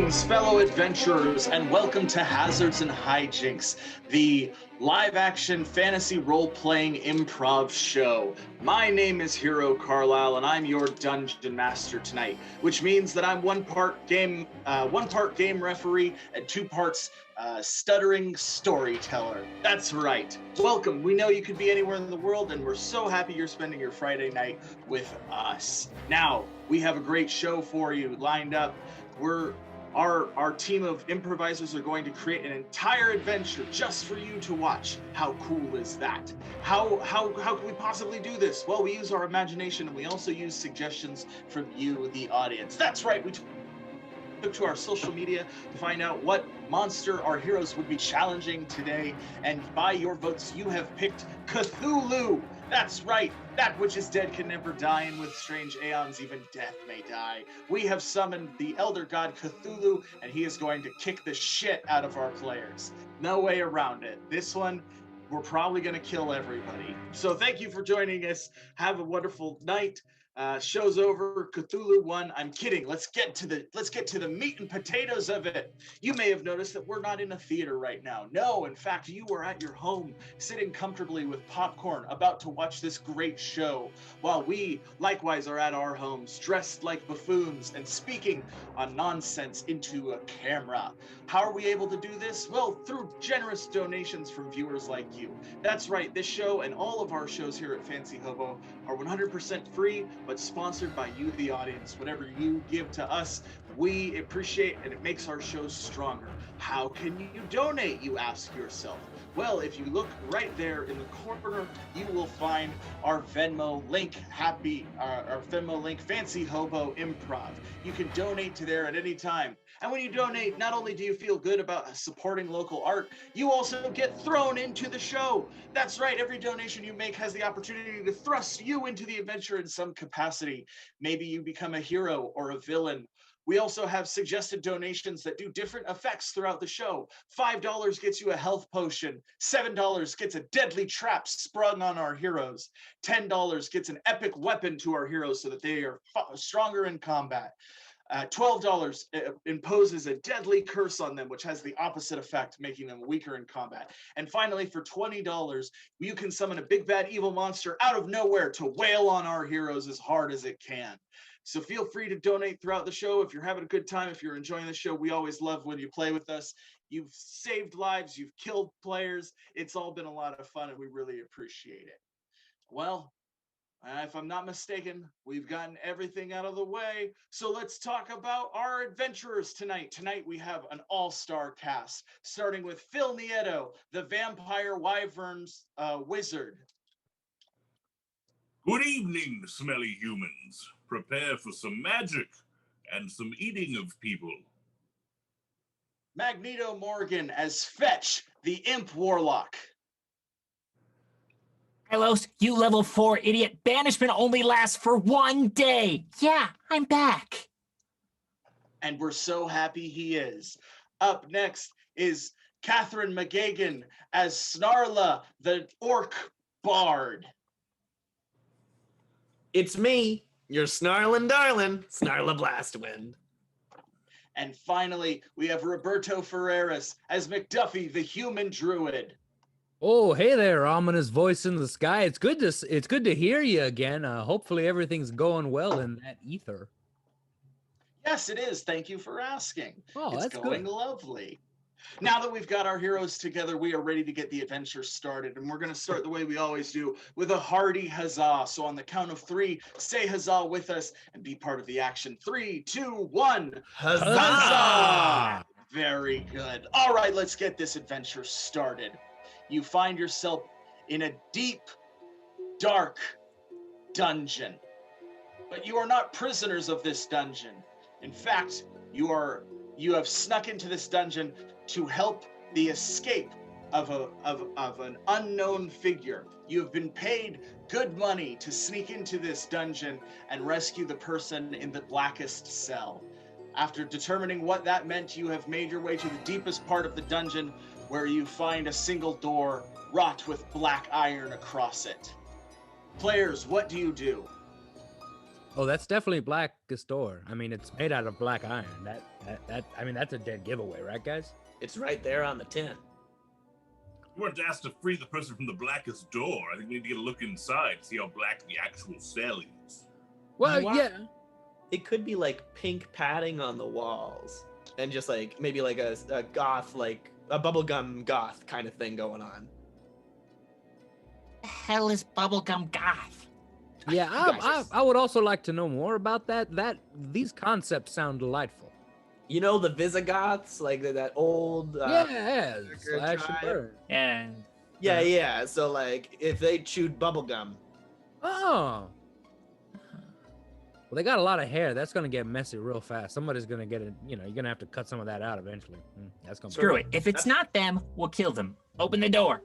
Greetings, fellow adventurers, and welcome to Hazards and Hijinks, the live-action fantasy role-playing improv show. My name is Hero Carlisle, and I'm your dungeon master tonight, which means that I'm one part game referee and 2 parts stuttering storyteller. That's right. Welcome. We know you could be anywhere in the world, and we're so happy you're spending your Friday night with us. Now, we have a great show for you lined up. Our team of improvisers are going to create an entire adventure just for you to watch. How cool is that? How can we possibly do this? Well, we use our imagination, and we also use suggestions from you, the audience. That's right. We took to our social media to find out what monster our heroes would be challenging today, and by your votes, you have picked Cthulhu. That's right. That which is dead can never die, and with strange Aeons, even death may die. We have summoned the elder god Cthulhu, and he is going to kick the shit out of our players. No way around it. This one, we're probably going to kill everybody. So thank you for joining us. Have a wonderful night. Show's over. Cthulhu won. I'm kidding. Let's get to the meat and potatoes of it. You may have noticed that we're not in a theater right now. No, in fact, you are at your home, sitting comfortably with popcorn, about to watch this great show, while we likewise are at our homes, dressed like buffoons and speaking on nonsense into a camera. How are we able to do this? Well, through generous donations from viewers like you. That's right. This show and all of our shows here at Fancy Hobo are 100% free, but sponsored by you, the audience. Whatever you give to us, we appreciate, and it makes our shows stronger. How can you donate, you ask yourself? Well, if you look right there in the corner, you will find our Venmo link, our Venmo link, Fancy Hobo Improv. You can donate to there at any time. And when you donate, not only do you feel good about supporting local art, you also get thrown into the show. That's right, every donation you make has the opportunity to thrust you into the adventure in some capacity. Maybe you become a hero or a villain. We also have suggested donations that do different effects throughout the show. $5 gets you a health potion. $7 gets a deadly trap sprung on our heroes. $10 gets an epic weapon to our heroes so that they are stronger in combat. $12 imposes a deadly curse on them, which has the opposite effect, making them weaker in combat. And finally, for $20, you can summon a big bad evil monster out of nowhere to wail on our heroes as hard as it can. So feel free to donate throughout the show. If you're having a good time, if you're enjoying the show, we always love when you play with us. You've saved lives, you've killed players. It's all been a lot of fun, and we really appreciate it. Well, if I'm not mistaken, we've gotten everything out of the way. So let's talk about our adventurers tonight. Tonight we have an all-star cast, starting with Phil Nieto, the vampire wyvern's wizard. Good evening, smelly humans. Prepare for some magic and some eating of people. Magneto Morgan as Fetch, the imp warlock. Carlos, you level 4 idiot. Banishment only lasts for 1 day. Yeah, I'm back. And we're so happy he is. Up next is Catherine McGagan as Snarla, the orc bard. It's me, your snarlin' darlin', Snarla Blastwind. And finally, we have Roberto Ferreras as McDuffie, the human druid. Oh, hey there, ominous voice in the sky. It's good to hear you again. Hopefully everything's going well in that ether. Yes, it is. Thank you for asking. Oh, it's that's going good. Lovely. Now that we've got our heroes together, we are ready to get the adventure started. And we're going to start the way we always do, with a hearty huzzah. So on the count of 3, say huzzah with us and be part of the action. 3, 2, 1. Huzzah! Huzzah! Very good. All right, let's get this adventure started. You find yourself in a deep, dark dungeon. But you are not prisoners of this dungeon. In fact, you have snuck into this dungeon to help the escape of an unknown figure. You have been paid good money to sneak into this dungeon and rescue the person in the blackest cell. After determining what that meant, you have made your way to the deepest part of the dungeon, where you find a single door wrought with black iron across it. Players, what do you do? Oh, that's definitely blackest ore. I mean, it's made out of black iron. That I mean, that's a dead giveaway, right, guys? It's right there on the tin. You weren't asked to free the person from the blackest door. I think we need to get a look inside, see how black the actual cell is. Well, You are- yeah. It could be like pink padding on the walls, and just like maybe like a goth, like a bubblegum goth kind of thing going on. The hell is bubblegum goth? Yeah, Gotcha. I would also like to know more about that. These concepts sound delightful. You know the Visigoths, like that old. Yeah, Berserker slash and tribe. burn. And Yeah. So like, if they chewed bubblegum, Oh. Well, they got a lot of hair. That's gonna get messy real fast. Somebody's gonna get it. You know, you're gonna have to cut some of that out eventually. That's gonna screw it. If it's not them, we'll kill them. Open the door.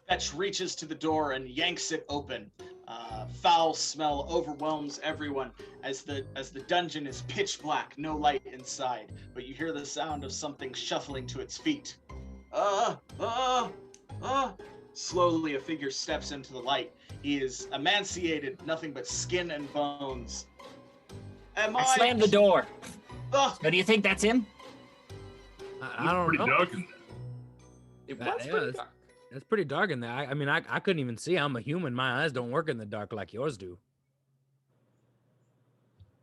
Fetch reaches to the door and yanks it open. Foul smell overwhelms everyone as the dungeon is pitch black, no light inside. But you hear the sound of something shuffling to its feet. Slowly, a figure steps into the light. He is emaciated, nothing but skin and bones. I slammed the door. Ah! So do you think that's him? I don't Pretty know. dark in there. it That was pretty is. dark. It's pretty dark in there. I mean, I couldn't even see. I'm a human. My eyes don't work in the dark like yours do.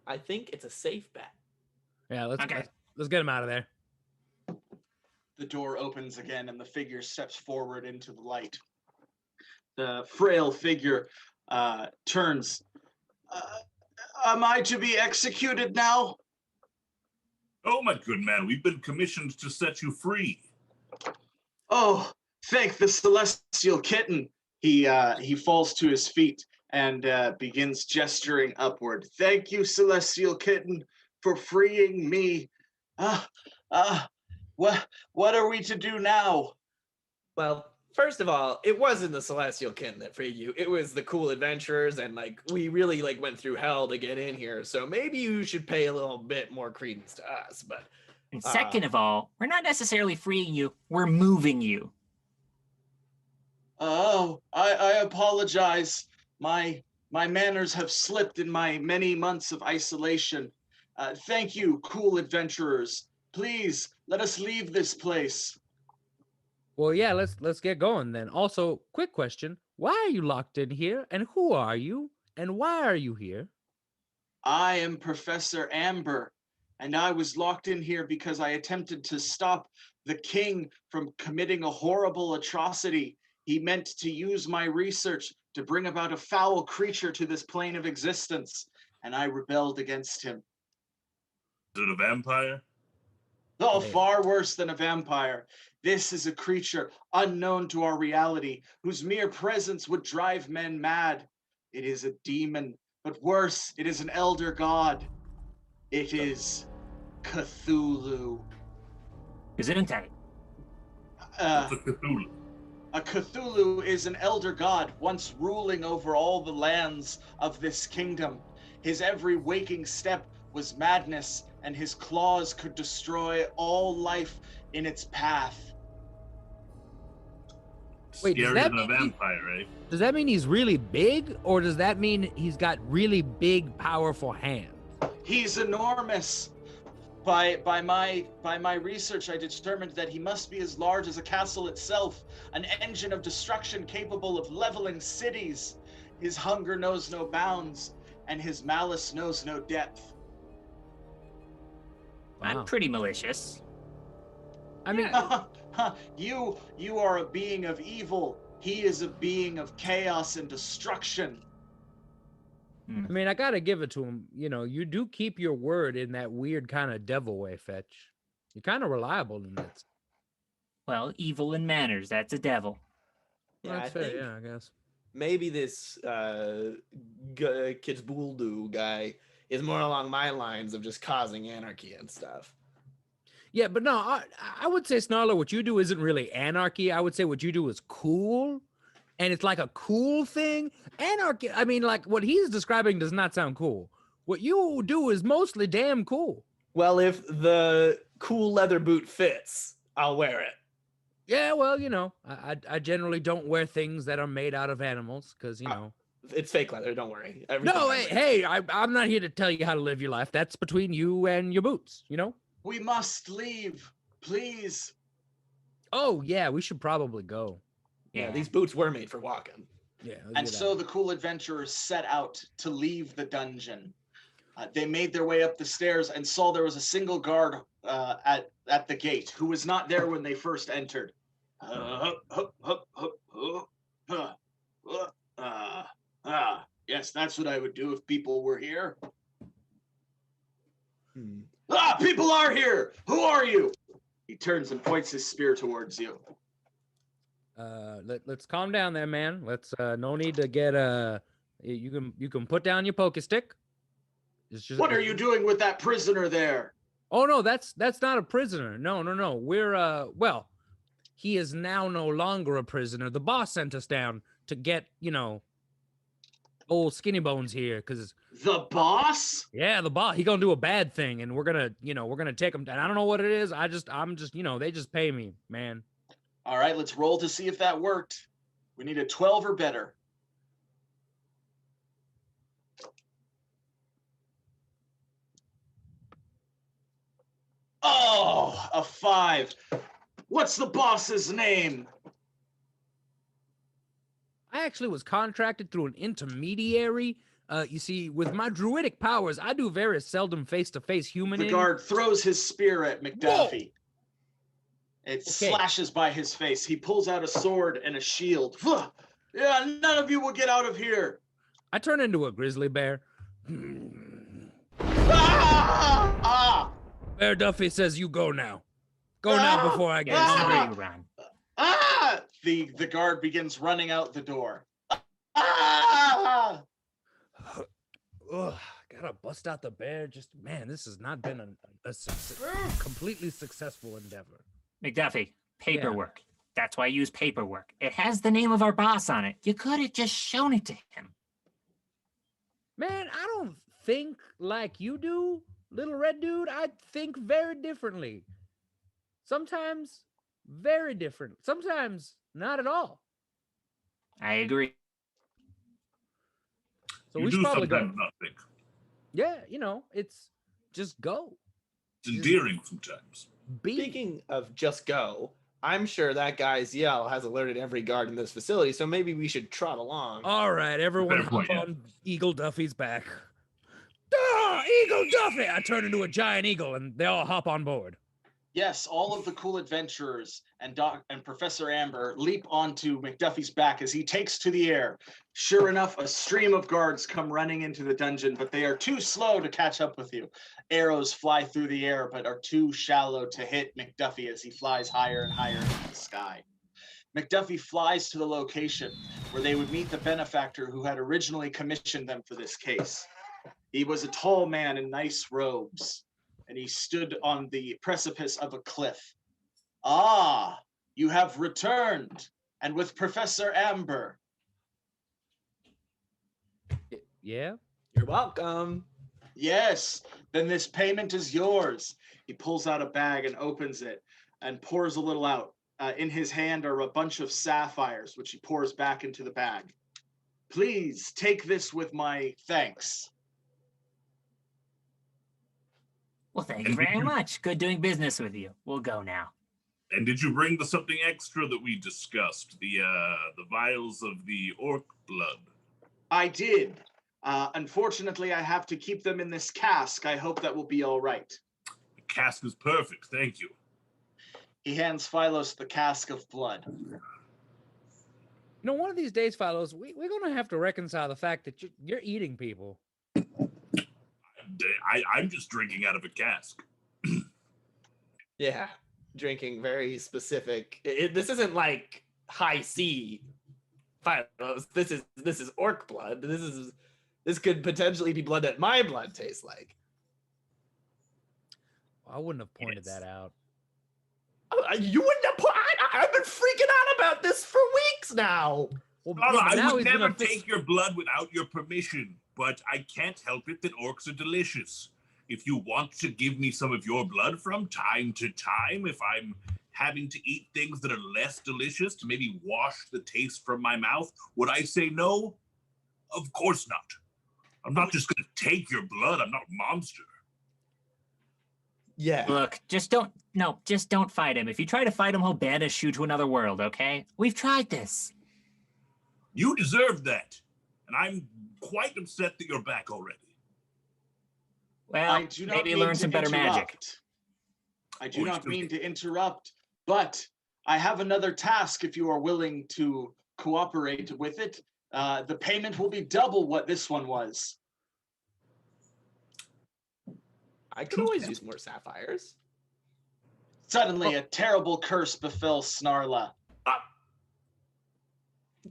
I think it's a safe bet. Yeah, let's Okay. let's get him out of there. The door opens again and the figure steps forward into the light. The frail figure turns. Am I to be executed now? Oh, my good man, we've been commissioned to set you free. Oh, thank the celestial kitten. He falls to his feet and begins gesturing upward. Thank you, celestial kitten, for freeing me. What are we to do now? Well, first of all, it wasn't the celestial kitten that freed you. It was the cool adventurers, and like we really like went through hell to get in here. So maybe you should pay a little bit more credence to us. But And second of all, we're not necessarily freeing you. We're moving you. Oh, I apologize. My manners have slipped in my many months of isolation. Thank you, cool adventurers. Please let us leave this place. Well, yeah, let's get going then. Also, quick question: why are you locked in here? And who are you? And why are you here? I am Professor Amber, and I was locked in here because I attempted to stop the king from committing a horrible atrocity. He meant to use my research to bring about a foul creature to this plane of existence, and I rebelled against him. Is it a vampire? Oh, Yeah. far worse than a vampire. This is a creature unknown to our reality, whose mere presence would drive men mad. It is a demon, but worse, it is an elder god. It is Cthulhu. Gesundheit. Uh, It's a Cthulhu. A Cthulhu is an elder god once ruling over all the lands of this kingdom. His every waking step was madness, and his claws could destroy all life in its path. Wait, does Scarier that than a mean he- vampire, right? Does that mean he's really big, or does that mean he's got really big, powerful hands? He's enormous. By my research, I determined that he must be as large as a castle itself, an engine of destruction capable of leveling cities. His hunger knows no bounds, and his malice knows no depth. Wow. I'm pretty malicious. I mean, You are a being of evil. He is a being of chaos and destruction. I gotta give it to him. You know, you do keep your word in that weird kind of devil way, Fetch. You're kind of reliable in that. Well, evil in manners, that's a devil. yeah, That's I fair. think Yeah, I guess. maybe this Kitzbuldu guy is more along my lines of just causing anarchy and stuff. Yeah, but no, I would say, Snarler, what you do isn't really anarchy. I would say what you do is cool. And it's like a cool thing. Anarchy, I mean, like what he's describing does not sound cool. What you do is mostly damn cool. Well, if the cool leather boot fits, I'll wear it. Yeah, well, you know, I generally don't wear things that are made out of animals because, you know, It's fake leather. Don't worry. No, hey, I'm not here to tell you how to live your life. That's between you and your boots, you know? We must leave, please. Oh, yeah, we should probably go. Yeah, these boots were made for walking. Yeah. And so the cool adventurers set out to leave the dungeon. They made their way up the stairs and saw there was a single guard at the gate who was not there when they first entered. Yes, that's what I would do if people were here. People are here! Who are you? He turns and points his spear towards you. Let's calm down there, man. Let's no need to get you can put down your poke stick. What are you doing with that prisoner there? Oh no, that's not a prisoner. No. We're well, he is now no longer a prisoner. The boss sent us down to get, old Skinny Bones here, because the boss? Yeah, the boss. He gonna do a bad thing, and we're gonna take him. And I don't know what it is. I'm just, they just pay me, man. All right, let's roll to see if that worked. We need a 12 or better. Oh, a 5. What's the boss's name? I actually was contracted through an intermediary. You see, with my druidic powers, I do very seldom face-to-face human. The guard throws his spear at McDuffie. Whoa! It slashes by his face. He pulls out a sword and a shield. Yeah, none of you will get out of here. I turn into a grizzly bear. Bear Duffy says you go now. Go now before I get hungry. Run. The guard begins running out the door. Ugh, gotta bust out the bear. Man, this has not been a completely successful endeavor. McDuffie, paperwork. Yeah. That's why I use paperwork. It has the name of our boss on it. You could have just shown it to him. Man, I don't think like you do, little red dude. I think very differently. Sometimes very different. Sometimes not at all. I agree. So we should probably go. Not think. Yeah, it's just go. It's endearing sometimes. Speaking of just go, I'm sure that guy's yell has alerted every guard in this facility, so maybe we should trot along. All right, everyone hop on Eagle Duffy's back. Eagle Duffy! I turn into a giant eagle, and they all hop on board. Yes, all of the cool adventurers and Professor Amber leap onto McDuffie's back as he takes to the air. Sure enough, a stream of guards come running into the dungeon, but they are too slow to catch up with you. Arrows fly through the air, but are too shallow to hit McDuffie as he flies higher and higher into the sky. McDuffie flies to the location where they would meet the benefactor who had originally commissioned them for this case. He was a tall man in nice robes, and he stood on the precipice of a cliff. Ah, you have returned, and with Professor Amber. Yeah? You're welcome. Yes, then this payment is yours. He pulls out a bag and opens it and pours a little out. In his hand are a bunch of sapphires, which he pours back into the bag. Please take this with my thanks. Well, thank you very much. Good doing business with you. We'll go now. And did you bring something extra that we discussed? The vials of the orc blood. I did. Unfortunately, I have to keep them in this cask. I hope that will be all right. The cask is perfect. Thank you. He hands Phylos the cask of blood. One of these days, Phylos, we're going to have to reconcile the fact that you're eating people. I'm just drinking out of a cask. Yeah, drinking very specific. This isn't like high C Phylos. This is orc blood. This could potentially be blood that my blood tastes like. I wouldn't have pointed that out. You wouldn't have I've been freaking out about this for weeks now. Well, I would never take your blood without your permission, but I can't help it that orcs are delicious. If you want to give me some of your blood from time to time, if I'm having to eat things that are less delicious to maybe wash the taste from my mouth, would I say no? Of course not. I'm not just going to take your blood. I'm not a monster. Yeah. Look, just don't fight him. If you try to fight him, he'll banish you to another world, okay? We've tried this. You deserve that. And I'm quite upset that you're back already. Well, I do not maybe mean learn to some better magic. interrupt. I do not mean to interrupt, but I have another task if you are willing to cooperate with it. The payment will be double what this one was. I could always use more sapphires. Suddenly, a terrible curse befell Snarla.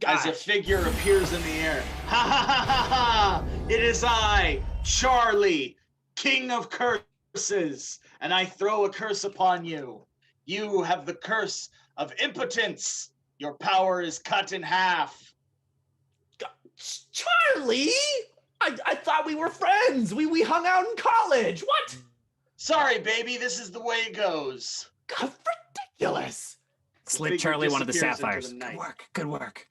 As a figure appears in the air. Ha ha ha ha ha! It is I, Charlie, King of Curses, and I throw a curse upon you. You have the curse of impotence. Your power is cut in half. Charlie? I thought we were friends. We hung out in college. What? Sorry, baby, this is the way it goes. God, ridiculous. Slip figure Charlie one of the disappears into sapphires. the Good night. work. Good work.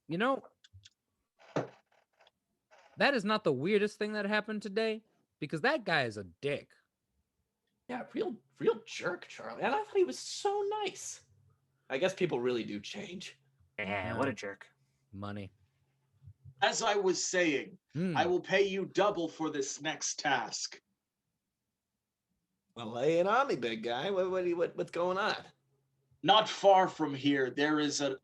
You know, that is not the weirdest thing that happened today, because that guy is a dick. Yeah, real jerk, Charlie. And I thought he was so nice. I guess people really do change. Yeah, what a jerk. Money. As I was saying, I will pay you double for this next task. Well, lay it on me, big guy. What's going on? Not far from here, there is a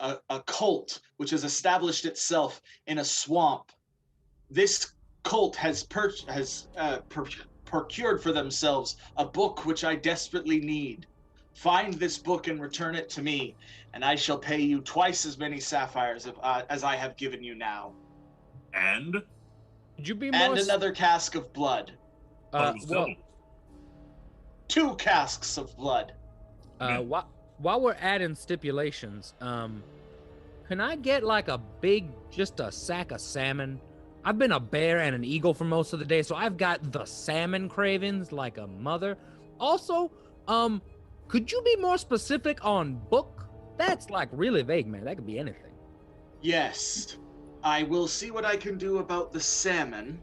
cult which has established itself in a swamp. This cult has procured for themselves a book which I desperately need. Find this book and return it to me, and I shall pay you twice as many sapphires as I have given you now. And? Could you be more... And another cask of blood. Well, 2 casks of blood. while we're adding stipulations, can I get like just a sack of salmon? I've been a bear and an eagle for most of the day, so I've got the salmon cravings like a mother. Also, could you be more specific on book? That's like really vague, man. That could be anything. Yes. I will see what I can do about the salmon.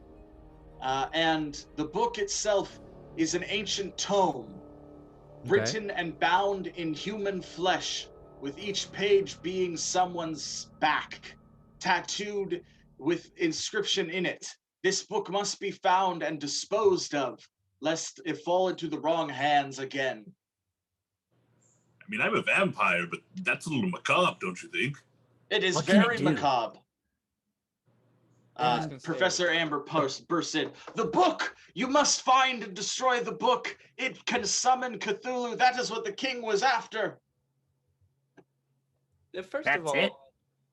And the book itself is an ancient tome, written and bound in human flesh, with each page being someone's back, tattooed with inscription in it. This book must be found and disposed of, lest it fall into the wrong hands again. I mean, I'm a vampire, but that's a little macabre, don't you think? It is What can very I do? macabre. Professor Amber bursts in. The book! You must find and destroy the book. It can summon Cthulhu. That is what the king was after. First That's of all, it?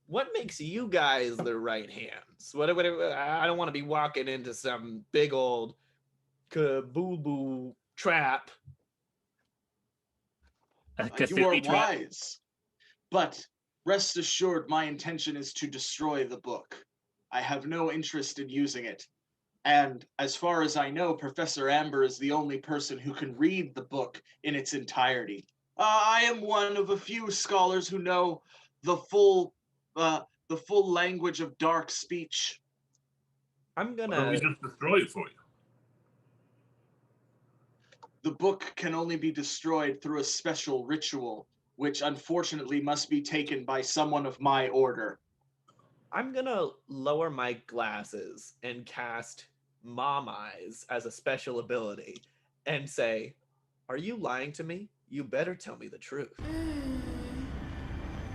what makes you guys the right hands? I don't want to be walking into some big old kaboo trap. A You are Cthulhu trap. wise. But rest assured, my intention is to destroy the book. I have no interest in using it. And as far as I know, Professor Amber is the only person who can read the book in its entirety. I am one of a few scholars who know the full language of dark speech. I'm Why don't gonna. we just destroy it for you? The book can only be destroyed through a special ritual, which unfortunately must be taken by someone of my order. I'm gonna lower my glasses and cast Mom Eyes as a special ability and say, "Are you lying to me? You better tell me the truth."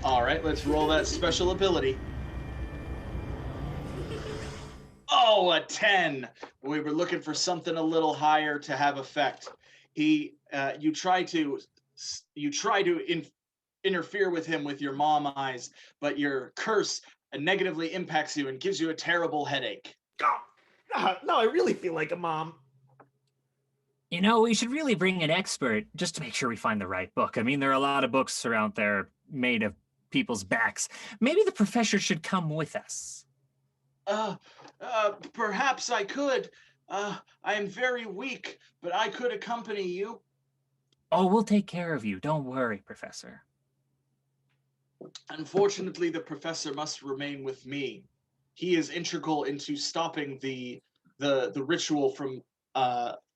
All right, let's roll that special ability. Oh, a 10. We were looking for something a little higher to have effect. You try to interfere with him with your mom eyes, but your curse negatively impacts you and gives you a terrible headache. No, I really feel like a mom. You know, we should really bring an expert just to make sure we find the right book. I mean, there are a lot of books around there made of people's backs. Maybe the professor should come with us. Perhaps I could. I am very weak, but I could accompany you. Oh, we'll take care of you. Don't worry, Professor. Unfortunately, the professor must remain with me. He is integral into stopping the ritual from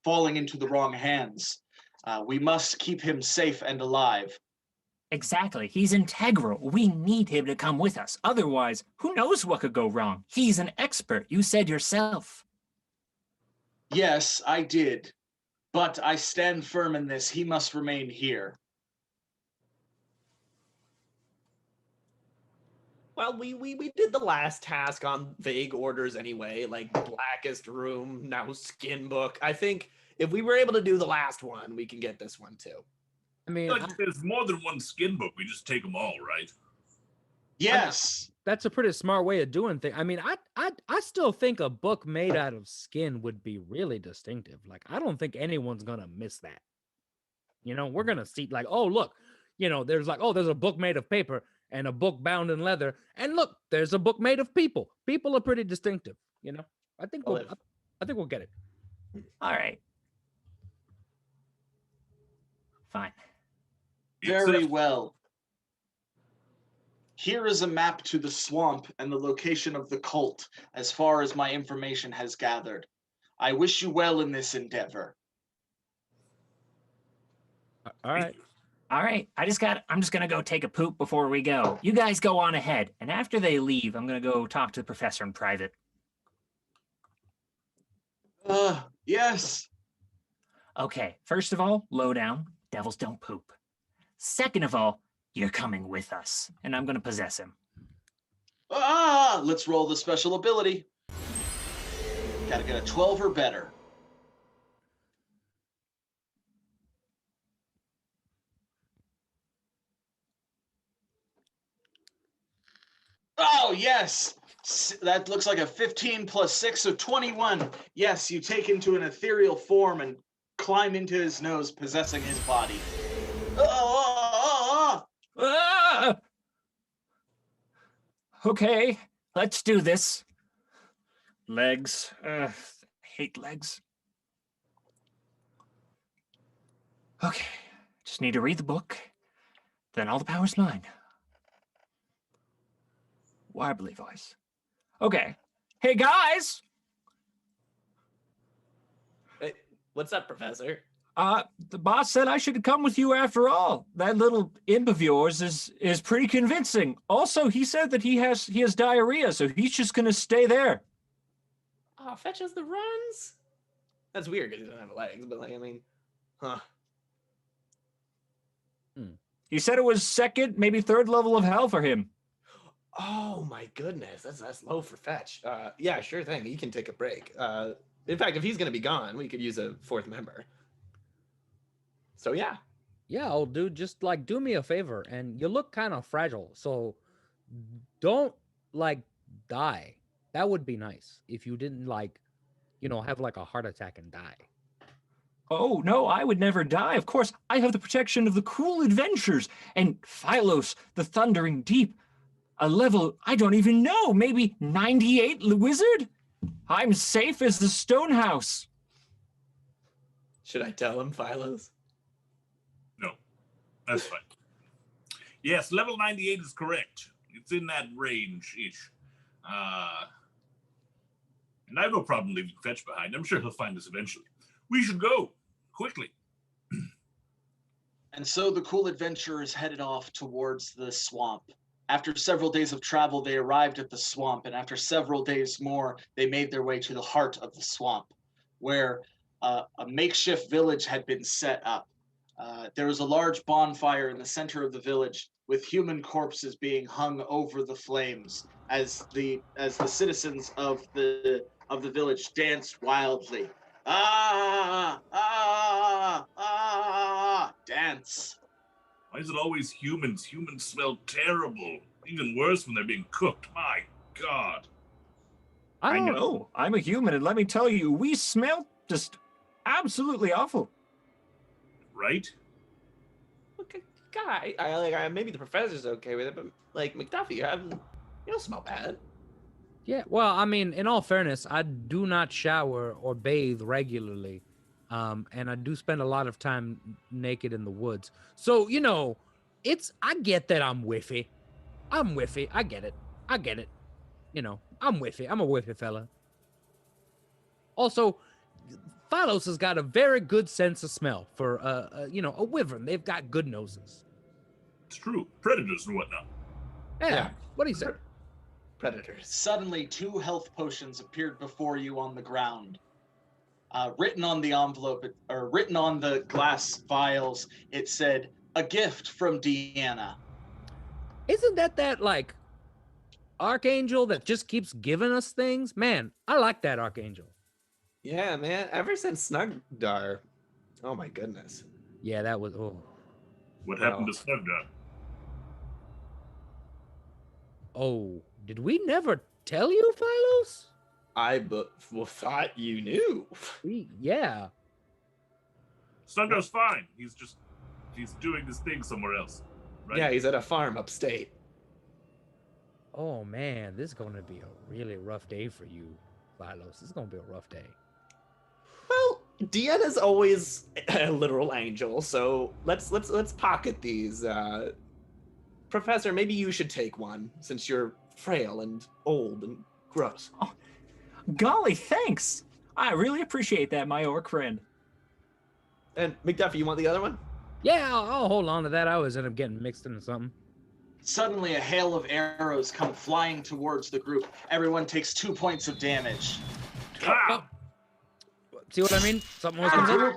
falling into the wrong hands. We must keep him safe and alive. Exactly. He's integral. We need him to come with us. Otherwise, who knows what could go wrong? He's an expert. You said yourself. Yes, I did. But I stand firm in this. He must remain here. Well, we did the last task on vague orders anyway, like blackest room, now skin book. I think if we were able to do the last one, we can get this one too. I mean, Like, if there's more than one skin book, we just take them all, right? Yes. that's a pretty smart way of doing things. I mean, I still think a book made out of skin would be really distinctive. Like, I don't think anyone's gonna miss that. You know, we're gonna see like, oh look, you know, there's like, oh, there's a book made of paper and a book bound in leather, and look, there's a book made of people. People are pretty distinctive. You know, I think we'll get it. All right. Fine. Very well. Here is a map to the swamp and the location of the cult, as far as my information has gathered. I wish you well in this endeavor. All right. All right. I'm just going to go take a poop before we go. You guys go on ahead. And after they leave, I'm going to go talk to the professor in private. Yes. Okay. First of all, low down. Devils don't poop. Second of all, you're coming with us, and I'm going to possess him. Let's roll the special ability. Gotta get a 12 or better. Oh, yes. That looks like a 15 plus 6, so 21. Yes, you take into an ethereal form and climb into his nose, possessing his body. Ah! Okay, let's do this. Legs. Hate legs. Okay, just need to read the book. Then all the power's mine. Warbly voice. Okay. Hey, guys! Hey, what's up, Professor? The boss said I should come with you after all. That little imp of yours is pretty convincing. Also, he said that he has diarrhea, so he's just gonna stay there. Oh, Fetch has the runs? That's weird because he doesn't have legs, but like, I mean, huh. He said it was second, maybe third level of hell for him. Oh my goodness, that's low for Fetch. Yeah, sure thing. He can take a break. In fact, if he's gonna be gone, we could use a fourth member. So yeah. Yeah, old dude, just like do me a favor, and you look kind of fragile, so don't like die. That would be nice if you didn't like, you know, have like a heart attack and die. Oh, no, I would never die. Of course, I have the protection of the cruel adventures and Phylos, the thundering deep. A level I don't even know, maybe 98 wizard? I'm safe as the stone house. Should I tell him, Phylos? No, that's fine. Yes, level 98 is correct. It's in that range-ish. And I have no problem leaving Fetch behind. I'm sure he'll find us eventually. We should go, quickly. And so the cool adventurers headed off towards the swamp. After several days of travel, they arrived at the swamp, and after several days more, they made their way to the heart of the swamp, where a makeshift village had been set up. There was a large bonfire in the center of the village, with human corpses being hung over the flames as the citizens of the village danced wildly. Dance. Why is it always humans? Humans smell terrible. Even worse when they're being cooked. My God. I know. I'm a human, and let me tell you, we smell just absolutely awful. Right? Okay, guy. Maybe the professor's okay with it, but like McDuffie, you don't smell bad. Yeah, well, I mean, in all fairness, I do not shower or bathe regularly. And I do spend a lot of time naked in the woods. So, you know, I get that I'm whiffy. I'm whiffy. I get it. You know, I'm whiffy. I'm a whiffy fella. Also, Philos has got a very good sense of smell for, a wyvern. They've got good noses. It's true. Predators and whatnot. Yeah. What do you say? Predators. Suddenly, 2 health potions appeared before you on the ground. Written on the envelope, or written on the glass vials, it said, "A gift from Deanna." Isn't that like archangel that just keeps giving us things? Man, I like that archangel. Yeah, man. Ever since Snugdar. Oh my goodness. Yeah, that was What happened to Snugdar? Oh, did we never tell you, Philos? I thought you knew. Yeah. Snugdar's fine. He's doing this thing somewhere else. Right? Yeah, he's at a farm upstate. Oh man, this is gonna be a really rough day for you, Philos. This is gonna be a rough day. Well, Deanna's always a literal angel, so let's pocket these. Professor, maybe you should take one since you're frail and old and gross. Oh, golly, thanks. I really appreciate that, my orc friend. And McDuffie, you want the other one? Yeah, I'll hold on to that. I always end up getting mixed into something. Suddenly, a hail of arrows come flying towards the group. Everyone takes 2 points of damage. Ah! See what I mean? Something else comes in.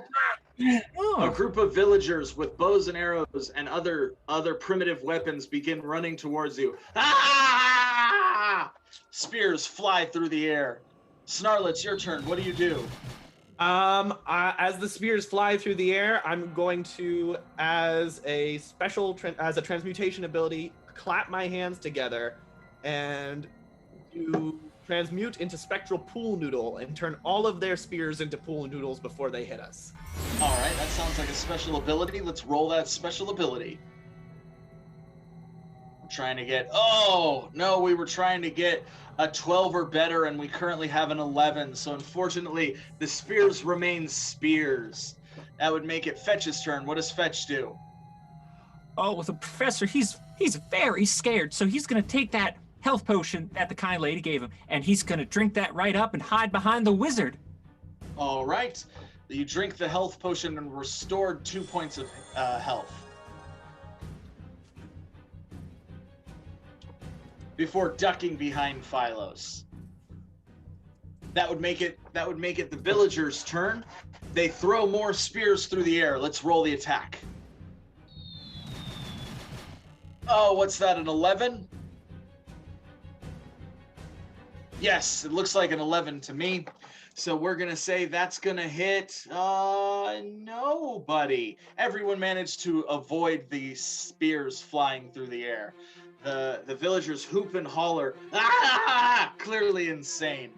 A group of villagers with bows and arrows and other primitive weapons begin running towards you. Ah! Spears fly through the air. Snarl, it's your turn. What do you do? As the spears fly through the air, I'm going to, as a transmutation ability, clap my hands together and do transmute into spectral pool noodle and turn all of their spears into pool noodles before they hit us. All right, that sounds like a special ability. Let's roll that special ability. I'm trying to get... Oh, no, we were trying to get a 12 or better, and we currently have an 11. So unfortunately, the spears remain spears. That would make it Fetch's turn. What does Fetch do? Oh, well, the professor, he's very scared, so he's going to take that health potion that the kind lady gave him, and he's going to drink that right up and hide behind the wizard. All right. You drink the health potion and restored 2 points of health. Before ducking behind Philos. That would make it the villagers' turn. They throw more spears through the air. Let's roll the attack. Oh, what's that, an 11? Yes, it looks like an 11 to me. So we're going to say that's going to hit nobody. Everyone managed to avoid the spears flying through the air. The villagers hoop and holler, ah! Clearly insane.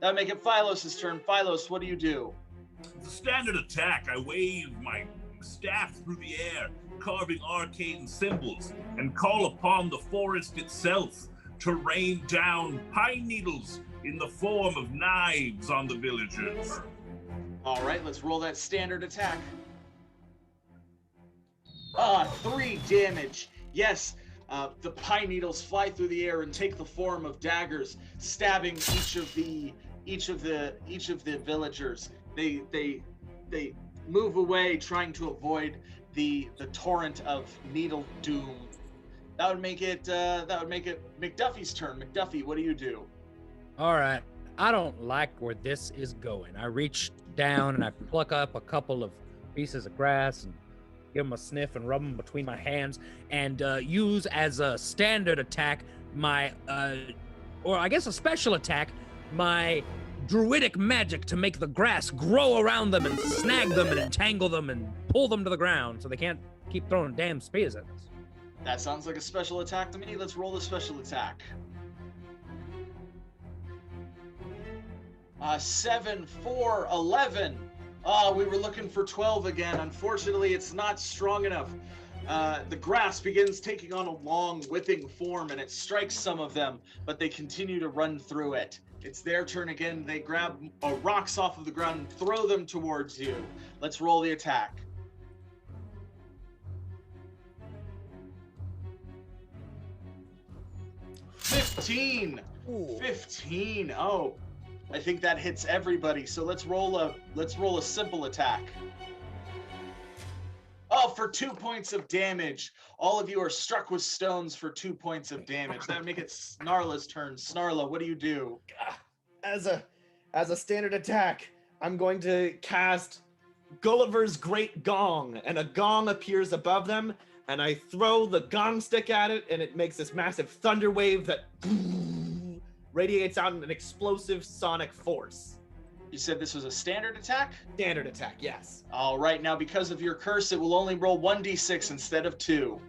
That would make it Philos' turn. Philos, what do you do? It's a standard attack. I wave my staff through the air, carving arcane symbols, and call upon the forest itself to rain down pine needles in the form of knives on the villagers. All right, let's roll that standard attack. 3 damage. Yes, the pine needles fly through the air and take the form of daggers, stabbing each of the villagers. They move away, trying to avoid the torrent of needle doom. That would make it McDuffie's turn. McDuffie, what do you do? All right. I don't like where this is going. I reach down and I pluck up a couple of pieces of grass and give them a sniff and rub them between my hands and use as a standard attack my, or I guess a special attack, my druidic magic to make the grass grow around them and snag them and entangle them and pull them to the ground so they can't keep throwing damn spears at us. That sounds like a special attack to me. Let's roll the special attack. 7, 4, 11. We were looking for 12 again. Unfortunately, it's not strong enough. The grass begins taking on a long, whipping form, and it strikes some of them, but they continue to run through it. It's their turn again. They grab rocks off of the ground and throw them towards you. Let's roll the attack. 15. Ooh. 15. Oh, I think that hits everybody. So let's roll a simple attack. Oh, for 2 points of damage. All of you are struck with stones for 2 points of damage. That would make it Snarla's turn. Snarla, what do you do? As a standard attack, I'm going to cast Gulliver's Great Gong, and a gong appears above them, and I throw the gong stick at it, and it makes this massive thunder wave that radiates out in an explosive sonic force. You said this was a standard attack? Standard attack, yes. All right, now because of your curse, it will only roll 1d6 instead of 2.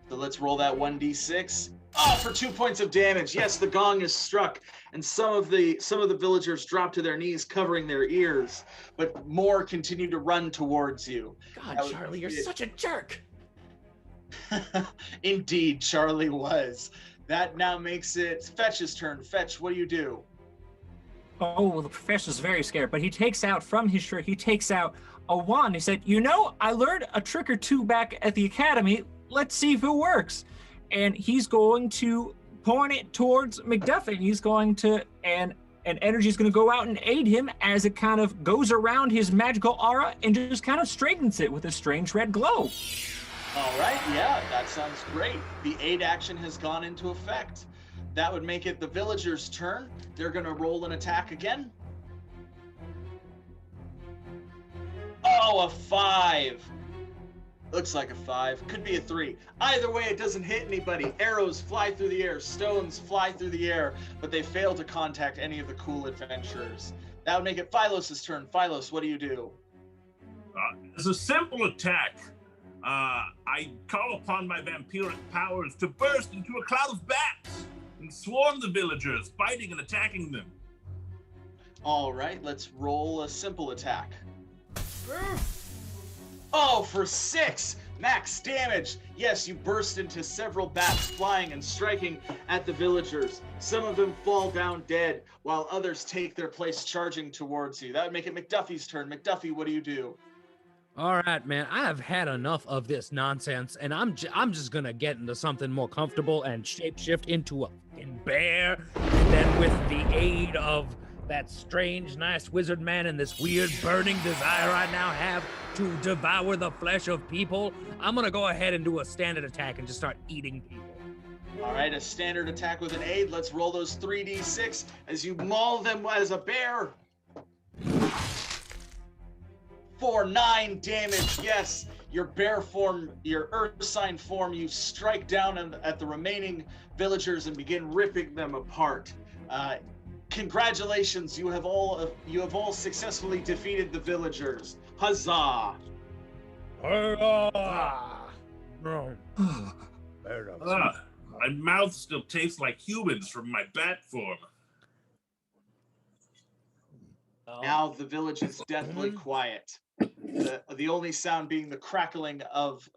So let's roll that 1d6. Oh, for 2 points of damage. Yes, the gong is struck, and some of the villagers drop to their knees, covering their ears, but more continue to run towards you. God, Charlie, you're such a jerk. Indeed, Charlie was. That now makes it Fetch's turn. Fetch, what do you do? Oh, well, the professor's very scared, but he takes out from his shirt, he takes out a wand. He said, you know, I learned a trick or two back at the academy. Let's see if it works. And he's going to point it towards McDuffie. He's going to, and energy is going to go out and aid him as it kind of goes around his magical aura and just kind of straightens it with a strange red glow. All right, yeah, that sounds great. The aid action has gone into effect. That would make it the villagers' turn. They're going to roll an attack again. Oh, a 5. Looks like a 5. Could be a 3. Either way, it doesn't hit anybody. Arrows fly through the air. Stones fly through the air. But they fail to contact any of the cool adventurers. That would make it Philos' turn. Philos, what do you do? As a simple attack, I call upon my vampiric powers to burst into a cloud of bats and swarm the villagers, biting and attacking them. All right, let's roll a simple attack. Oh, for 6! Max damage! Yes, you burst into several bats flying and striking at the villagers. Some of them fall down dead, while others take their place charging towards you. That would make it McDuffie's turn. McDuffie, what do you do? All right, man. I have had enough of this nonsense, and I'm just gonna get into something more comfortable and shapeshift into a fucking bear. And then, with the aid of that strange, nice wizard man and this weird burning desire I now have to devour the flesh of people, I'm gonna go ahead and do a standard attack and just start eating people. All right, a standard attack with an aid. Let's roll those 3d6 as you maul them as a bear. For 9 damage, yes. Your bear form, your earth sign form, you strike down at the remaining villagers and begin ripping them apart. Congratulations, you have all successfully defeated the villagers. Huzzah! My mouth still tastes like humans from my bat form. Now the village is deathly quiet. The only sound being the crackling of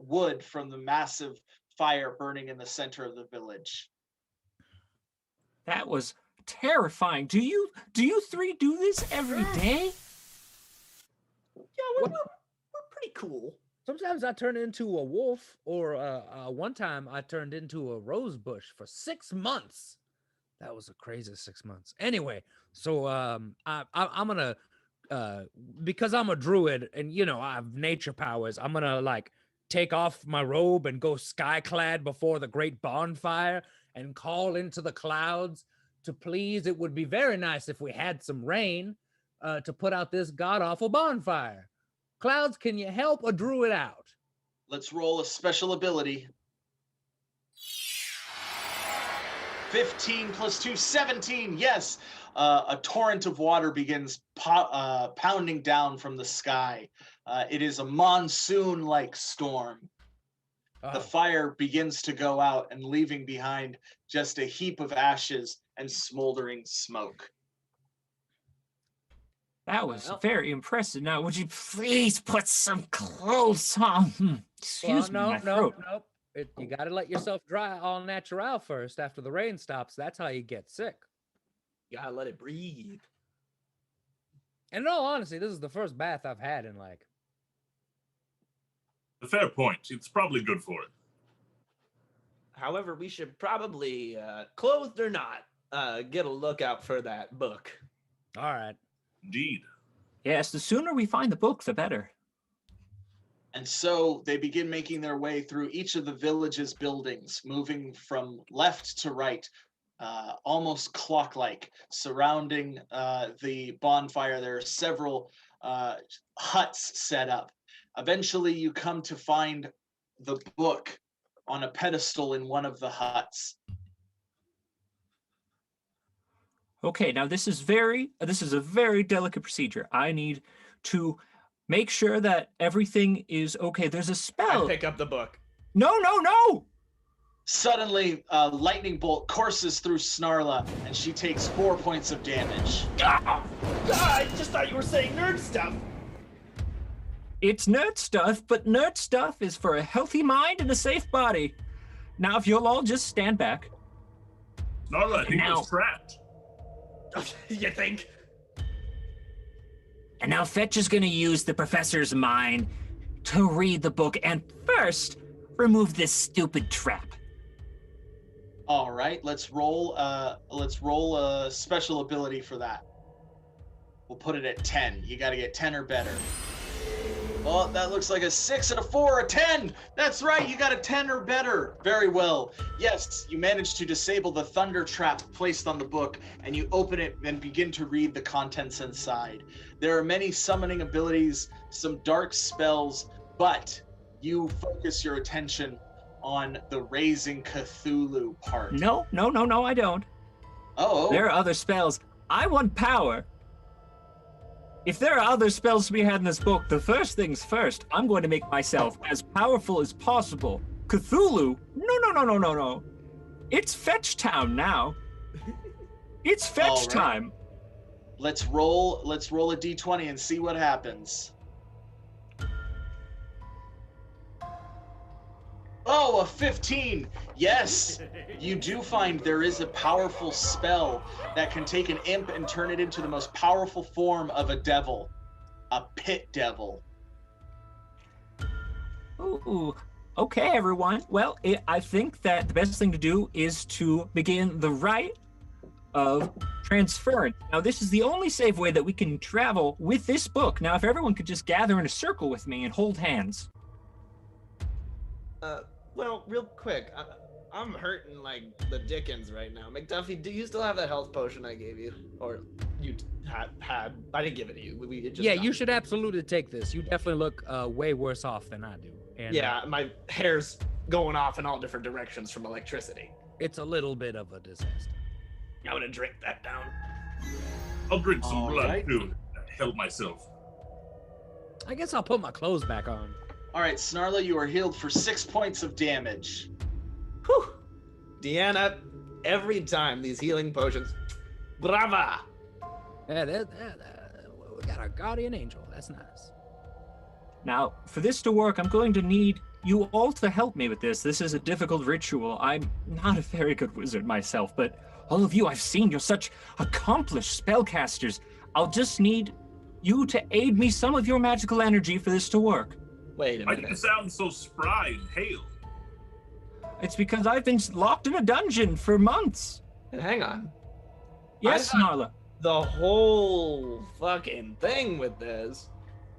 wood from the massive fire burning in the center of the village. That was terrifying. Do you three do this every day? Yeah, we're pretty cool. Sometimes I turn into a wolf, or one time I turned into a rose bush for 6 months. That was a crazy 6 months. Anyway, so I'm gonna, because I'm a druid and I have nature powers, I'm gonna like take off my robe and go skyclad before the great bonfire and call into the clouds to please. It would be very nice if we had some rain to put out this god-awful bonfire. Clouds, can you help a druid out? Let's roll a special ability. 15 plus 2, 17. Yes, a torrent of water begins pounding down from the sky. It is a monsoon-like storm. The fire begins to go out and leaving behind just a heap of ashes and smoldering smoke. That was very impressive. Now, would you please put some clothes on? Excuse me, my throat. No. You got to let yourself dry all natural first after the rain stops. That's how you get sick. You gotta let it breathe. And in all honesty, this is the first bath I've had in like... A fair point. It's probably good for it. However, we should probably, clothed or not, get a lookout for that book. All right. Indeed. Yes, the sooner we find the book, the better. And so they begin making their way through each of the village's buildings, moving from left to right, almost clock-like, surrounding the bonfire. There are several huts set up. Eventually, you come to find the book on a pedestal in one of the huts. Okay, now this is a very delicate procedure. I need to make sure that everything is okay. There's a spell. I pick up the book. No, no, no! Suddenly, a lightning bolt courses through Snarla, and she takes 4 points of damage. I just thought you were saying nerd stuff. It's nerd stuff, but nerd stuff is for a healthy mind and a safe body. Now, if you'll all just stand back. Snarla, he was trapped. You think? And now Fetch is going to use the professor's mind to read the book and first remove this stupid trap. All right, let's roll a special ability for that. We'll put it at 10. You got to get 10 or better. Oh, that looks like a 6 and a 4, a 10. That's right, you got a 10 or better. Very well. Yes, you managed to disable the thunder trap placed on the book, and you open it and begin to read the contents inside. There are many summoning abilities, some dark spells, but you focus your attention on the raising Cthulhu part. No, I don't. Oh. There are other spells. I want power. If there are other spells to be had in this book, the first things first, I'm going to make myself as powerful as possible. Cthulhu? No. It's Fetch Town now. It's Fetch time. Let's roll a d20 and see what happens. Oh, a 15. Yes, you do find there is a powerful spell that can take an imp and turn it into the most powerful form of a devil, a pit devil. Ooh, okay, everyone. Well, I think that the best thing to do is to begin the rite of transference. Now, this is the only safe way that we can travel with this book. Now, if everyone could just gather in a circle with me and hold hands. Well, real quick, I'm hurting like the dickens right now. McDuffie, do you still have that health potion I gave you? Or you had I didn't give it to you. Yeah, you should absolutely take this. You definitely look way worse off than I do. And, yeah, my hair's going off in all different directions from electricity. It's a little bit of a disaster. I'm gonna drink that down. I'll drink some blood right. to help myself. I guess I'll put my clothes back on. All right, Snarla, you are healed for 6 points of damage. Whew. Deanna, every time these healing potions, brava! Yeah, we got a guardian angel. That's nice. Now, for this to work, I'm going to need you all to help me with this. This is a difficult ritual. I'm not a very good wizard myself, but all of you I've seen, you're such accomplished spellcasters. I'll just need you to aid me some of your magical energy for this to work. Wait a Why minute. do you sound so spry and hale? It's because I've been locked in a dungeon for months. And hang on. Yes, Snarla. The whole fucking thing with this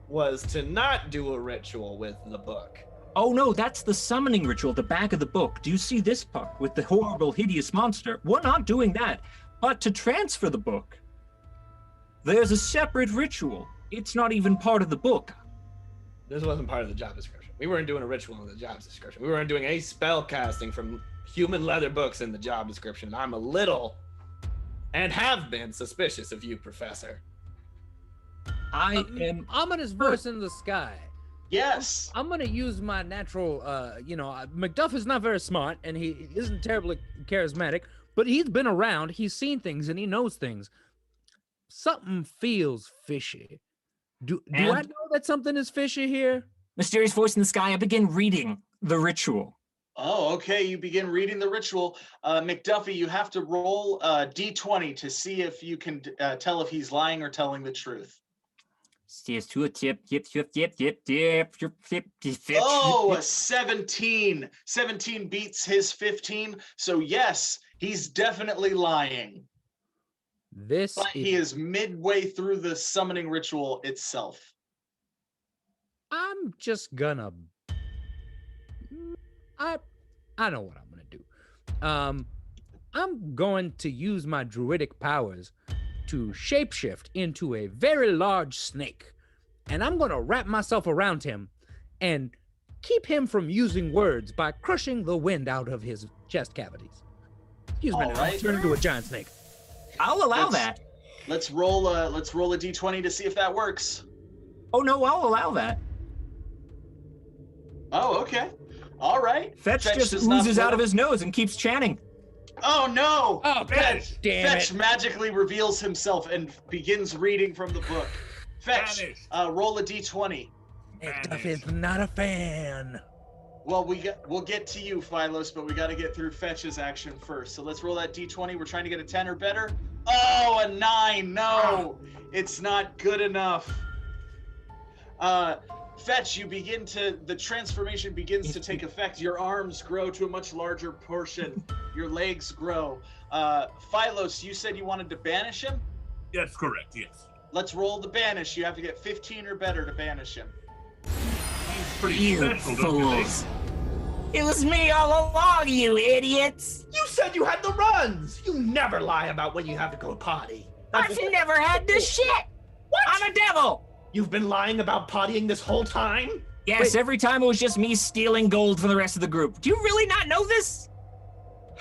was to not do a ritual with the book. Oh no, that's the summoning ritual at the back of the book. Do you see this part with the horrible, hideous monster? We're not doing that. But to transfer the book, there's a separate ritual. It's not even part of the book. This wasn't part of the job description. We weren't doing a ritual in the job description. We weren't doing any spell casting from human leather books in the job description. I'm a little, and have been, suspicious of you, Professor. I am ominous verse in the sky. Yes. I'm gonna use my natural, Macduff is not very smart and he isn't terribly charismatic, but he's been around, he's seen things and he knows things. Something feels fishy. Do I know that something is fishy here? Mysterious voice in the sky, I begin reading the ritual. Oh, okay. You begin reading the ritual. McDuffie, you have to roll d20 to see if you can tell if he's lying or telling the truth. Steers to a tip. Oh, a 17. 17 beats his 15. So yes, he's definitely lying. But he is midway through the summoning ritual itself. I'm just gonna. I know what I'm gonna do. I'm going to use my druidic powers to shapeshift into a very large snake, and I'm gonna wrap myself around him and keep him from using words by crushing the wind out of his chest cavities. Excuse me, now, turn into a giant snake. I'll allow that. Let's roll a d20 to see if that works. Oh no, I'll allow that. Oh, okay. All right. Fetch just oozes out of his nose and keeps chanting. Oh no! Oh, Fetch! damn Fetch it. magically reveals himself and begins reading from the book. Fetch, roll a d20. Duff is not a fan. Well, we'll get to you, Phylos, but we got to get through Fetch's action first. So let's roll that d20. We're trying to get a 10 or better. Oh, a 9. No, it's not good enough. Fetch, the transformation begins to take effect. Your arms grow to a much larger portion. Your legs grow. Phylos, you said you wanted to banish him? That's correct, yes. Let's roll the banish. You have to get 15 or better to banish him. He's pretty You special, don't you think? fools. It was me all along, you idiots. You said you had the runs. You never lie about when you have to go potty. I've never had this shit. What? I'm a devil. You've been lying about pottying this whole time? Yes, every time it was just me stealing gold from the rest of the group. Do you really not know this?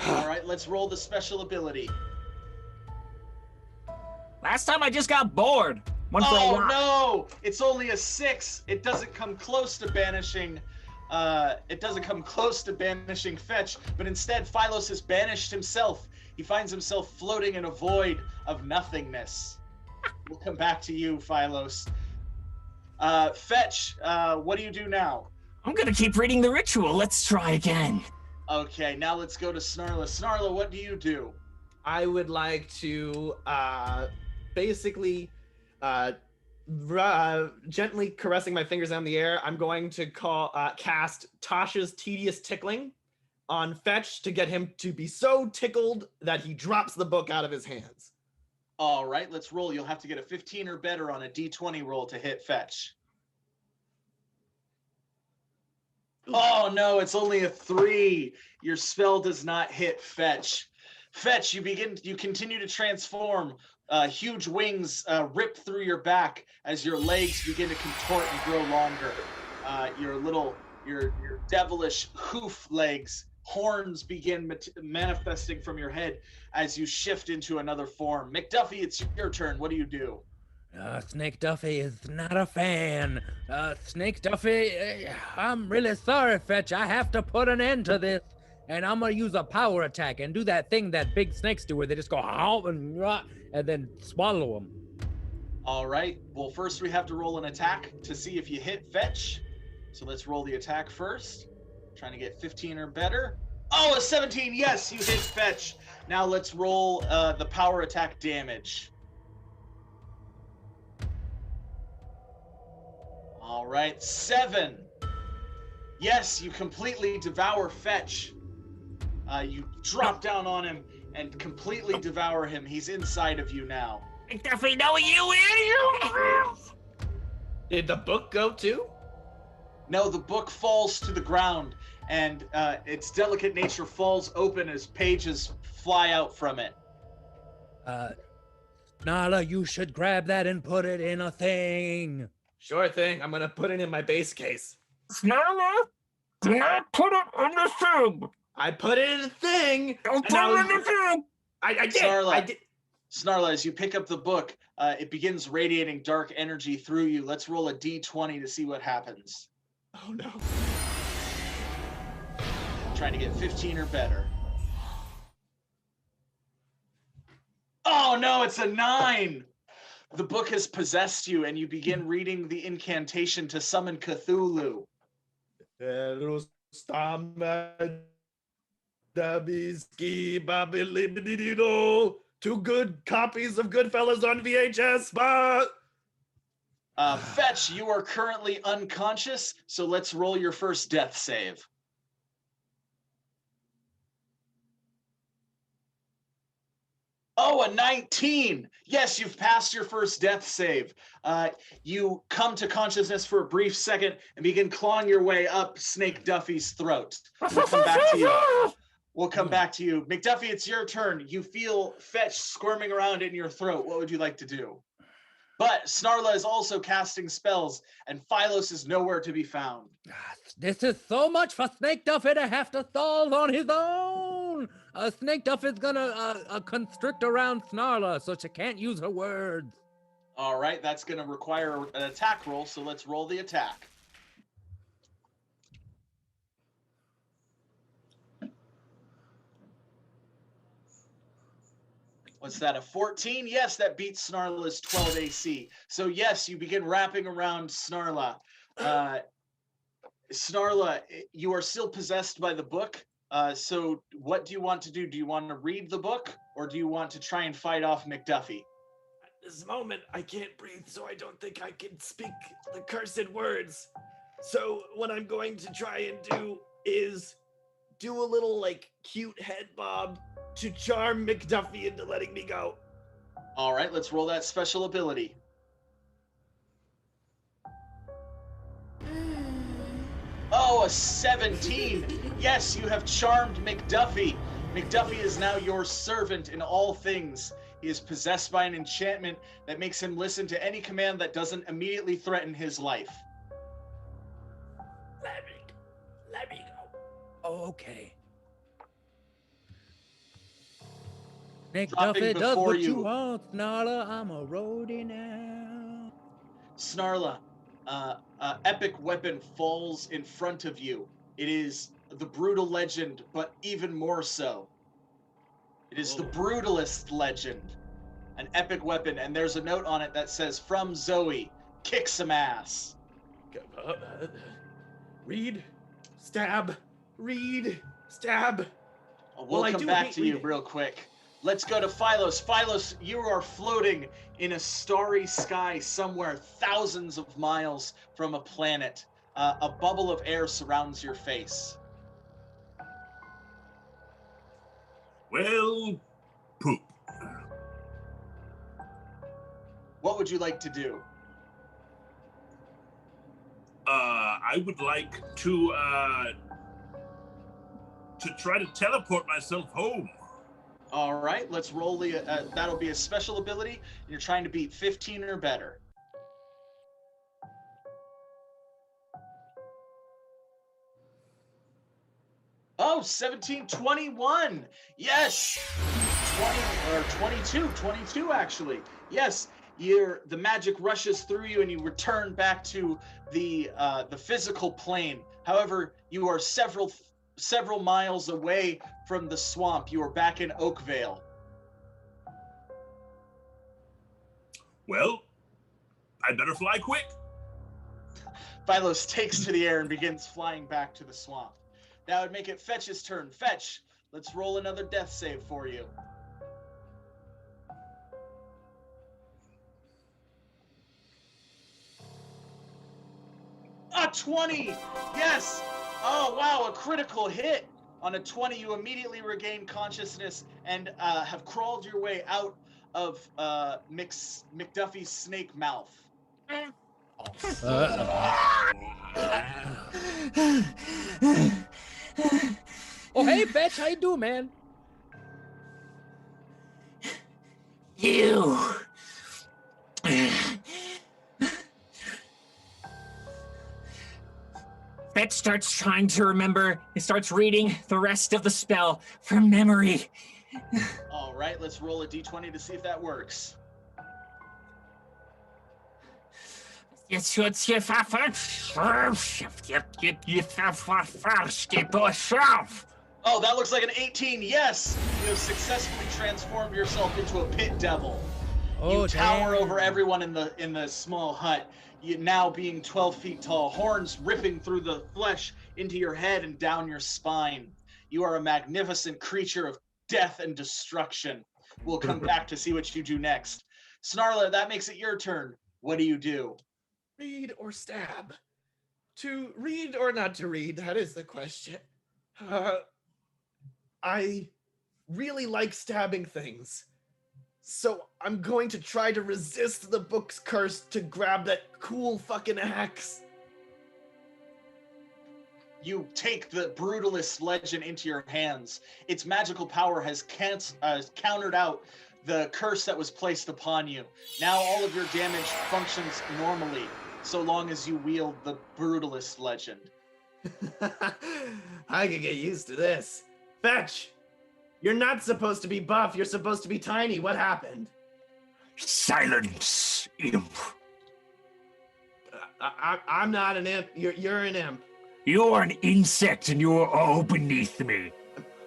All right, let's roll the special ability. Last time I just got bored. One for a Oh lot. no! It's only a 6. It doesn't come close to banishing. Fetch, but instead Phylos has banished himself. He finds himself floating in a void of nothingness. We'll come back to you, Phylos. Fetch, what do you do now? I'm gonna keep reading the ritual. Let's try again. Okay, now let's go to Snarla. Snarla, what do you do? I would like to basically gently caressing my fingers down the air, I'm going to cast Tasha's Tedious Tickling on Fetch to get him to be so tickled that he drops the book out of his hands. All right, let's roll. You'll have to get a 15 or better on a d20 roll to hit Fetch. Oh no, it's only a 3. Your spell does not hit Fetch. Fetch, you continue to transform. Huge wings rip through your back as your legs begin to contort and grow longer. Your devilish hoof legs, horns begin manifesting from your head as you shift into another form. McDuffie, it's your turn. What do you do? Snake Duffy is not a fan. Snake Duffy, I'm really sorry, Fetch. I have to put an end to this. And I'm gonna use a power attack and do that thing that big snakes do where they just go out and then swallow them. All right. Well, first we have to roll an attack to see if you hit Fetch. So let's roll the attack first. Trying to get 15 or better. Oh, a 17. Yes, you hit Fetch. Now let's roll the power attack damage. All right, 7. Yes, you completely devour Fetch. You drop down on him and completely devour him. He's inside of you now. McDuffie, no, you idiot! Did the book go too? No, the book falls to the ground, and its delicate nature falls open as pages fly out from it. Nala, you should grab that and put it in a thing. Sure thing. I'm gonna put it in my base case. Snarla, do not put it in the thing. I put it in a thing. Don't put it in the thing. I did. Snarla, I did. Snarla, as you pick up the book, it begins radiating dark energy through you. Let's roll a d20 to see what happens. Oh no. Trying to get 15 or better. Oh no, it's a 9. The book has possessed you, and you begin reading the incantation to summon Cthulhu. Two good copies of Goodfellas on VHS, but Fetch, you are currently unconscious, so let's roll your first death save. Oh, a 19. Yes, you've passed your first death save. You come to consciousness for a brief second and begin clawing your way up Snake Duffy's throat. We'll come back to you. We'll come back to you. McDuffie, it's your turn. You feel Fetch squirming around in your throat. What would you like to do? But Snarla is also casting spells, and Phylos is nowhere to be found. This is so much for Snake Duffy to have to solve on his own. Snake Duffy's gonna constrict around Snarla, so she can't use her words. All right, that's going to require an attack roll, so let's roll the attack. What's that, a 14? Yes, that beats Snarla's 12 AC. So yes, you begin wrapping around Snarla. Snarla, you are still possessed by the book. So what do you want to do? Do you want to read the book, or do you want to try and fight off McDuffie? At this moment, I can't breathe, so I don't think I can speak the cursed words. So what I'm going to try and do is do a little, like, cute head bob to charm McDuffie into letting me go. All right, let's roll that special ability. Oh, a 17. Yes, you have charmed McDuffie. McDuffie is now your servant in all things. He is possessed by an enchantment that makes him listen to any command that doesn't immediately threaten his life. Let me go. Oh, okay. Snake Dropping Duffy does before what you you. want, Snarla. I'm a roadie now. Snarla, epic weapon falls in front of you. It is the brutal legend, but even more so. It is the brutalist legend, an epic weapon, and there's a note on it that says, "From Zoe, kick some ass." Read, stab, read, stab. We'll come back to you real quick. Let's go to Phylos. Phylos, you are floating in a starry sky somewhere thousands of miles from a planet. A bubble of air surrounds your face. Well, poop. What would you like to do? I would like to try to teleport myself home. All right, let's roll the, that'll be a special ability. You're trying to beat 15 or better. Oh, 17, 21. Yes. 20 or 22 actually. Yes. The magic rushes through you and you return back to the physical plane. However, you are several miles away from the swamp. You are back in Oakvale. Well, I better fly quick. Phylos takes to the air and begins flying back to the swamp. That would make it Fetch's turn. Fetch, let's roll another death save for you. A 20! Yes! Oh, wow, a critical hit. On a 20, you immediately regain consciousness and have crawled your way out of McDuffie's snake mouth. Oh, hey, Fetch, how you doing, man? You. Fetch starts trying to remember. He starts reading the rest of the spell from memory. All right, let's roll a d20 to see if that works. Oh, that looks like an 18. Yes, you have successfully transformed yourself into a pit devil. You tower over everyone in the small hut. You now being 12 feet tall, horns ripping through the flesh into your head and down your spine. You are a magnificent creature of death and destruction. We'll come back to see what you do next. Snarla, that makes it your turn. What do you do? Read or stab? To read or not to read, that is the question. I really like stabbing things. So I'm going to try to resist the book's curse to grab that cool fucking axe. You take the Brutalist legend into your hands. Its magical power has countered out the curse that was placed upon you. Now all of your damage functions normally, so long as you wield the Brutalist legend. I could get used to this. Fetch! You're not supposed to be buff, you're supposed to be tiny. What happened? Silence, imp. I'm not an imp. You're an imp. You're an insect and you're all beneath me.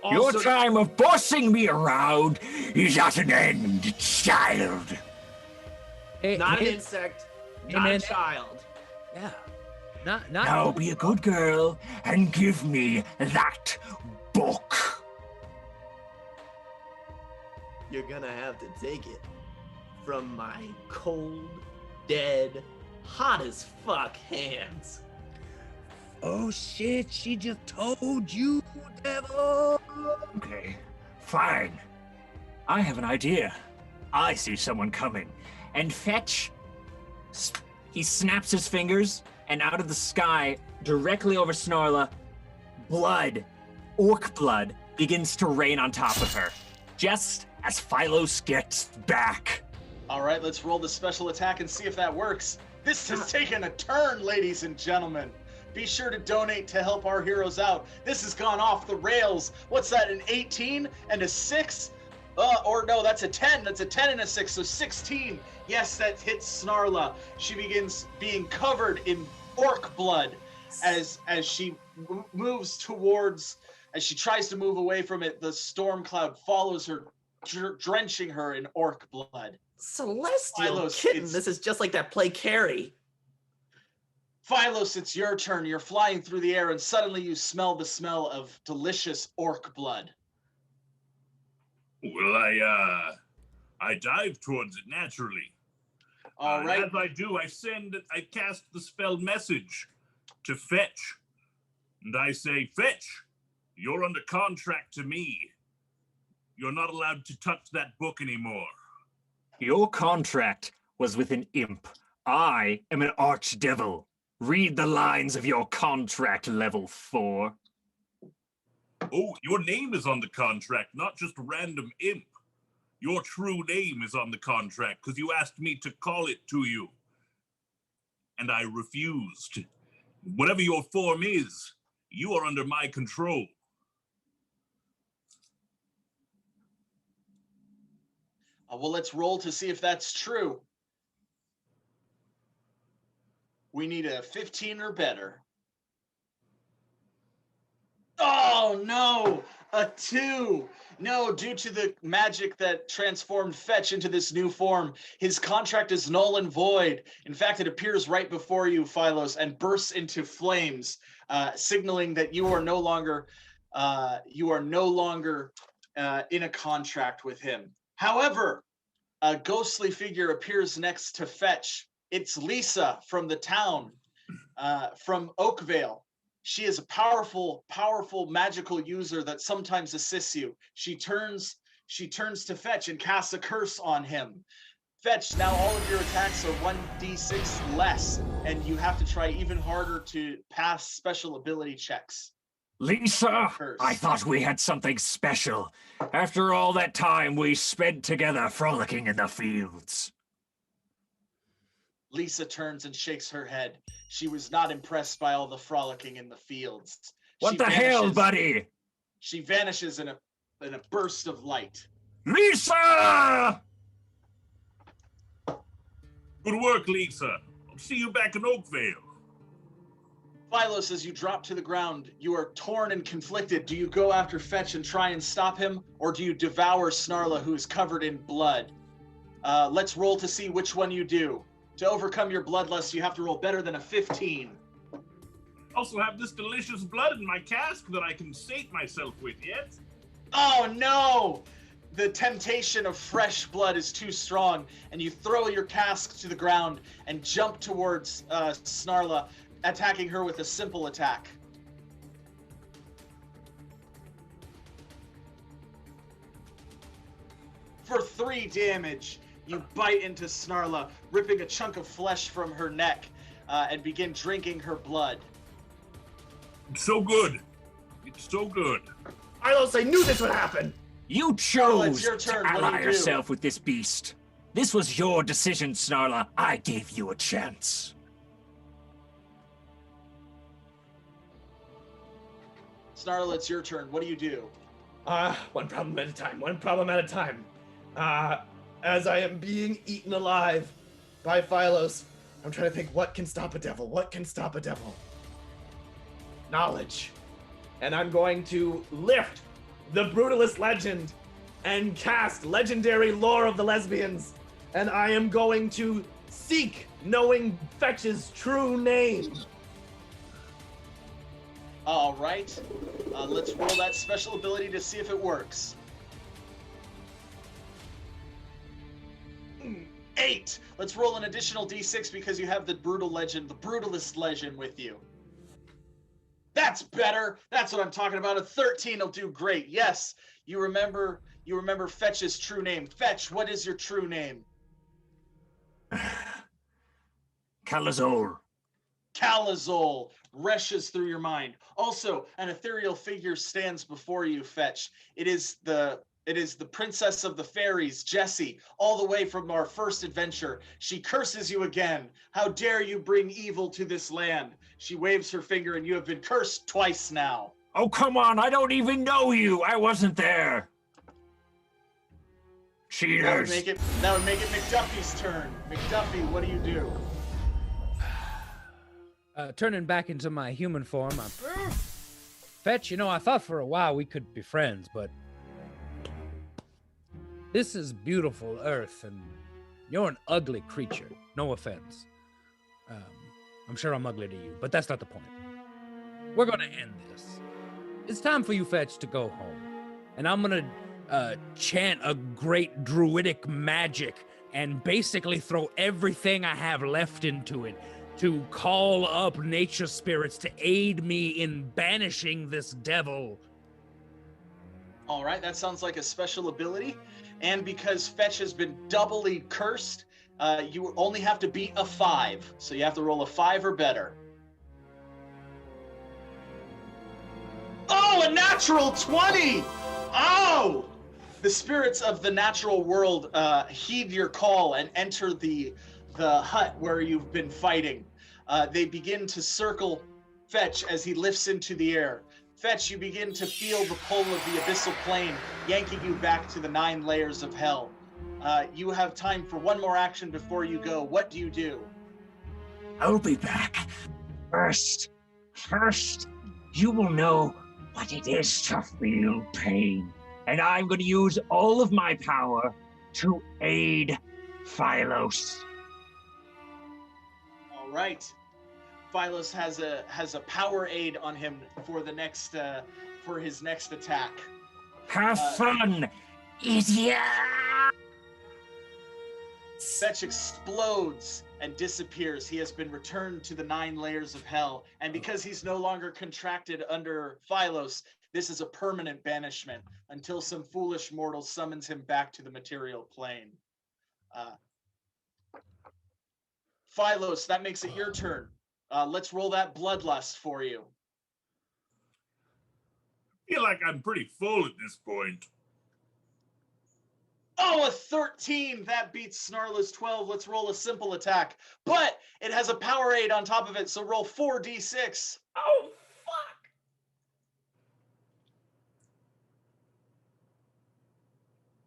Also, Your time of bossing me around is at an end, child. Hey, not hey, an insect, hey, not man. a child. Yeah. Not. Now be a good girl and give me that book. You're gonna have to take it from my cold, dead, hot as fuck hands. Oh shit! She just told you, devil. Okay, fine. I have an idea. I see someone coming. And Fetch, he snaps his fingers, and out of the sky, directly over Snarla, blood, orc blood, begins to rain on top of her, just as Phylos gets back. All right, let's roll the special attack and see if that works. This has taken a turn, ladies and gentlemen. Be sure to donate to help our heroes out. This has gone off the rails. What's that, an 18 and a 6? Or no, that's a 10. That's a 10 and a 6, so 16. Yes, that hits Snarla. She begins being covered in orc blood as she moves towards, as she tries to move away from it, the storm cloud follows her, drenching her in orc blood. Celestial Phylos, kitten, this is just like that play Carrie. Phylos, it's your turn. You're flying through the air and suddenly you smell the smell of delicious orc blood. Well, I dive towards it naturally. All right. As I do, I cast the spell message to Fetch. And I say, Fetch, you're under contract to me. You're not allowed to touch that book anymore. Your contract was with an imp. I am an archdevil. Read the lines of your contract, level 4. Oh, your name is on the contract, not just a random imp. Your true name is on the contract because you asked me to call it to you. And I refused. Whatever your form is, you are under my control. Well, let's roll to see if that's true. We need a 15 or better. Oh, no! A 2! No, due to the magic that transformed Fetch into this new form, his contract is null and void. In fact, it appears right before you, Phylos, and bursts into flames, signaling that you are no longer in a contract with him. However, a ghostly figure appears next to Fetch. It's Lisa from the town, from Oakvale. She is a powerful magical user that sometimes assists you. She turns to Fetch and casts a curse on him. Fetch, now all of your attacks are 1d6 less, and you have to try even harder to pass special ability checks. Lisa, Curse. I thought we had something special. After all that time we spent together frolicking in the fields. Lisa turns and shakes her head. She was not impressed by all the frolicking in the fields. What She the hell, vanishes- buddy? She vanishes in a burst of light. Lisa! Good work, Lisa. I'll see you back in Oakvale. Phylos, as you drop to the ground, you are torn and conflicted. Do you go after Fetch and try and stop him, or do you devour Snarla, who is covered in blood? Let's roll to see which one you do. To overcome your bloodlust, you have to roll better than a 15. I also have this delicious blood in my cask that I can sate myself with, yes? Oh no! the temptation of fresh blood is too strong, and you throw your cask to the ground and jump towards Snarla, attacking her with a simple attack. For 3 damage, you bite into Snarla, ripping a chunk of flesh from her neck, and begin drinking her blood. It's so good. It's so good. Ilos, I knew this would happen! You Snarla, it's chose your turn. to What do ally you do? yourself with this beast. This was your decision, Snarla. I gave you a chance. Snarla, it's your turn. What do you do? One problem at a time, one problem at a time. As I am being eaten alive by Phylos, I'm trying to think, what can stop a devil? What can stop a devil? Knowledge. And I'm going to lift the Brutalist Legend and cast Legendary Lore of the Lesbians. And I am going to seek knowing Fetch's true name. All right. Let's roll that special ability to see if it works. 8. Let's roll an additional d6 because you have the Brutalist Legend with you. That's better. That's what I'm talking about. A 13 will do great. Yes, you remember Fetch's true name. Fetch, what is your true name? Calazol. Calazol rushes through your mind. Also, an ethereal figure stands before you, Fetch. It is the princess of the fairies, Jessie, all the way from our first adventure. She curses you again. How dare you bring evil to this land? She waves her finger, and you have been cursed twice now. Oh, come on. I don't even know you. I wasn't there. Cheaters. That would make it McDuffie's turn. McDuffie, what do you do? Turning back into my human form, I'm... Fetch, I thought for a while we could be friends, but... This is beautiful Earth, and you're an ugly creature. No offense. I'm sure I'm ugly to you, but that's not the point. We're gonna end this. It's time for you, Fetch, to go home. And I'm gonna chant a great druidic magic and basically throw everything I have left into it to call up nature spirits to aid me in banishing this devil. All right, that sounds like a special ability. And because Fetch has been doubly cursed, you only have to beat a 5. So you have to roll a 5 or better. Oh, a natural 20! Oh! The spirits of the natural world heed your call and enter the hut where you've been fighting. They begin to circle Fetch as he lifts into the air. Fetch, you begin to feel the pull of the abyssal plane, yanking you back to the 9 layers of hell. You have time for one more action before you go. What do you do? I'll be back. First, you will know what it is to feel pain. And I'm going to use all of my power to aid Phylos. All right. Phylos has a power aid on him for the next for his next attack. Have fun, idiot! Fetch explodes and disappears. He has been returned to the 9 layers of hell, and because he's no longer contracted under Phylos, this is a permanent banishment until some foolish mortal summons him back to the material plane. Phylos, that makes it your turn. Let's roll that bloodlust for you. I feel like I'm pretty full at this point. Oh, a 13! That beats Snarla's 12. Let's roll a simple attack. But it has a power aid on top of it, so roll 4d6. Oh, fuck!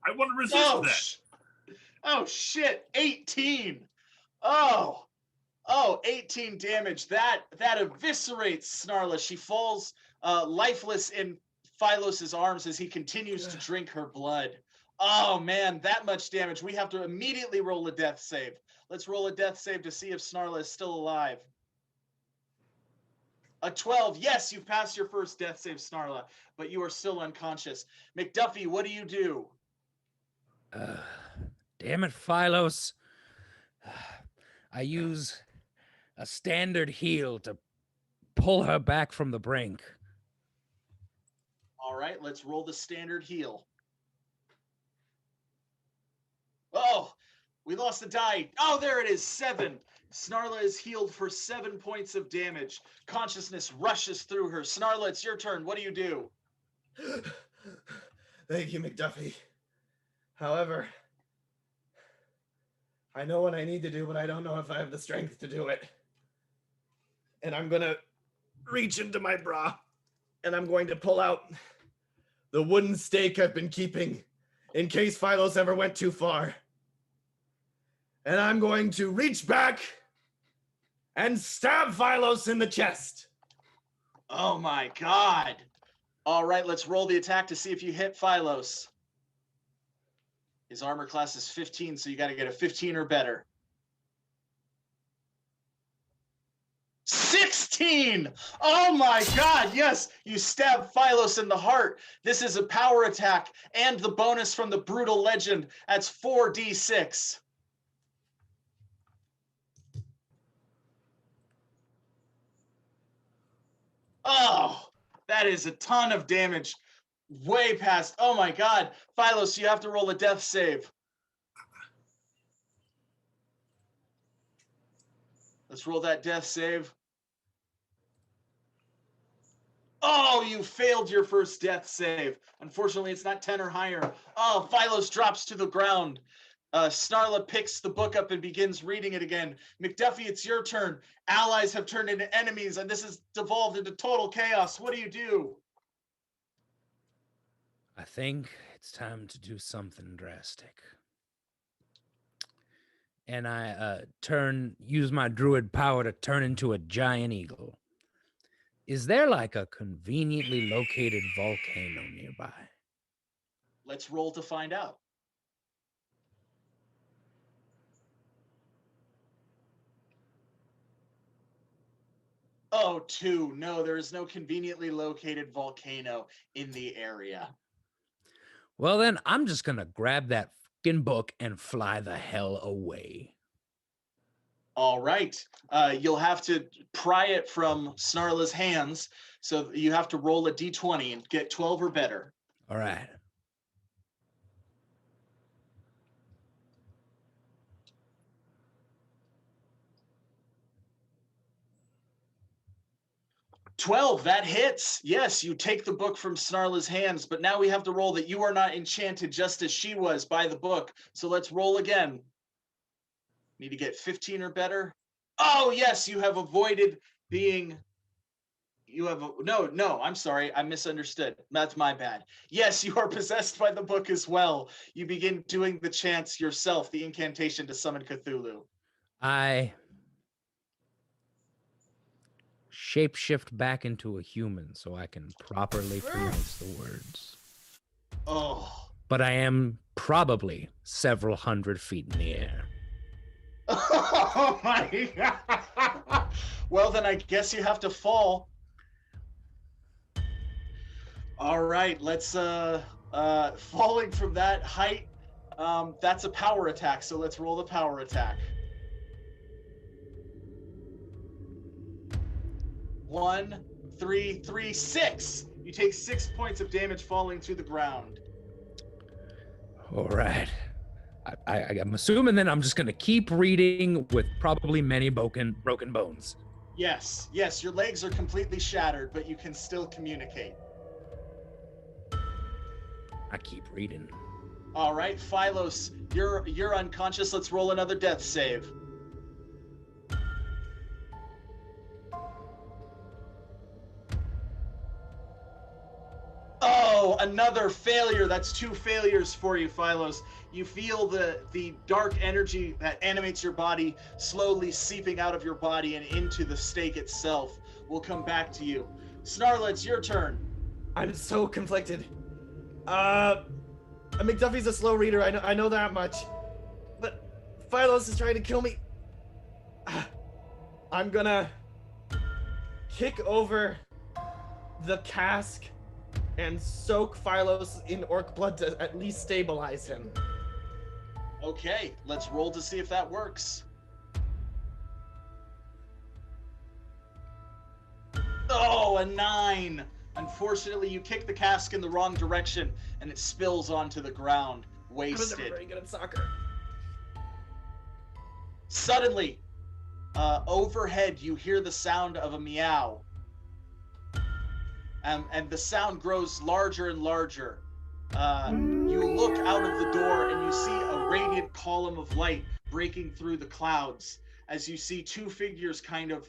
I want to resist that. Oh, shit. 18. Oh, 18 damage. That eviscerates Snarla. She falls lifeless in Phylos' arms as he continues to drink her blood. Oh, man, that much damage. We have to immediately roll a death save. Let's roll a death save to see if Snarla is still alive. A 12. Yes, you've passed your first death save, Snarla, but you are still unconscious. McDuffie, what do you do? Damn it, Phylos. I use a standard heal to pull her back from the brink. All right, let's roll the standard heal. Oh, we lost the die. Oh, there it is, 7. Snarla is healed for 7 points of damage. Consciousness rushes through her. Snarla, it's your turn. What do you do? Thank you, McDuffie. However, I know what I need to do, but I don't know if I have the strength to do it. And I'm going to reach into my bra, and I'm going to pull out the wooden stake I've been keeping in case Phylos ever went too far. And I'm going to reach back and stab Phylos in the chest. Oh my god. All right, let's roll the attack to see if you hit Phylos. His armor class is 15, so you got to get a 15 or better. 16! Oh my god, yes! You stab Phylos in the heart. This is a power attack, and the bonus from the Brutal Legend. That's 4d6. Oh, that is a ton of damage. Way past. Oh my god. Phylos, you have to roll a death save. Let's roll that death save. Oh, you failed your first death save. Unfortunately, it's not 10 or higher. Oh, Phylos drops to the ground. Snarla picks the book up and begins reading it again. McDuffie, it's your turn. Allies have turned into enemies, and this has devolved into total chaos. What do you do? I think it's time to do something drastic. And I use my druid power to turn into a giant eagle. Is there like a conveniently located volcano nearby? Let's roll to find out. Oh, 2. No, there is no conveniently located volcano in the area. Well, then I'm just going to grab that fucking book and fly the hell away. All right. You'll have to pry it from Snarla's hands, so you have to roll a d20 and get 12 or better. All right. $12, that hits. Yes, you take the book from Snarla's hands, but now we have to roll that you are not enchanted just as she was by the book. So let's roll again. Need to get 15 or better. Oh, yes, you have avoided being... No, I'm sorry. I misunderstood. That's my bad. Yes, you are possessed by the book as well. You begin doing the chants yourself, the incantation to summon Cthulhu. I shapeshift back into a human so I can properly pronounce the words. Oh. But I am probably several hundred feet in the air. Oh my god. Well, then I guess you have to fall. All right, let's falling from that height, that's a power attack, so let's roll the power attack. 1, 3, 3, 6. You take 6 points of damage falling to the ground. All right. I'm assuming then I'm just going to keep reading with probably many broken bones. Yes, your legs are completely shattered, but you can still communicate. I keep reading. All right, Phylos, you're unconscious. Let's roll another death save. Oh, another failure. That's 2 failures for you, Phylos. You feel the dark energy that animates your body slowly seeping out of your body and into the stake itself. We'll come back to you. Snarla, it's your turn. I'm so conflicted. McDuffie's a slow reader. I know that much. But Phylos is trying to kill me. I'm gonna kick over the cask and soak Phylos in orc blood to at least stabilize him. Okay, let's roll to see if that works. Oh, a 9. Unfortunately, you kick the cask in the wrong direction, and it spills onto the ground, I was never wasted. very good at soccer. Suddenly, overhead, you hear the sound of a meow. And the sound grows larger and larger. You look out of the door and you see a radiant column of light breaking through the clouds as you see two figures kind of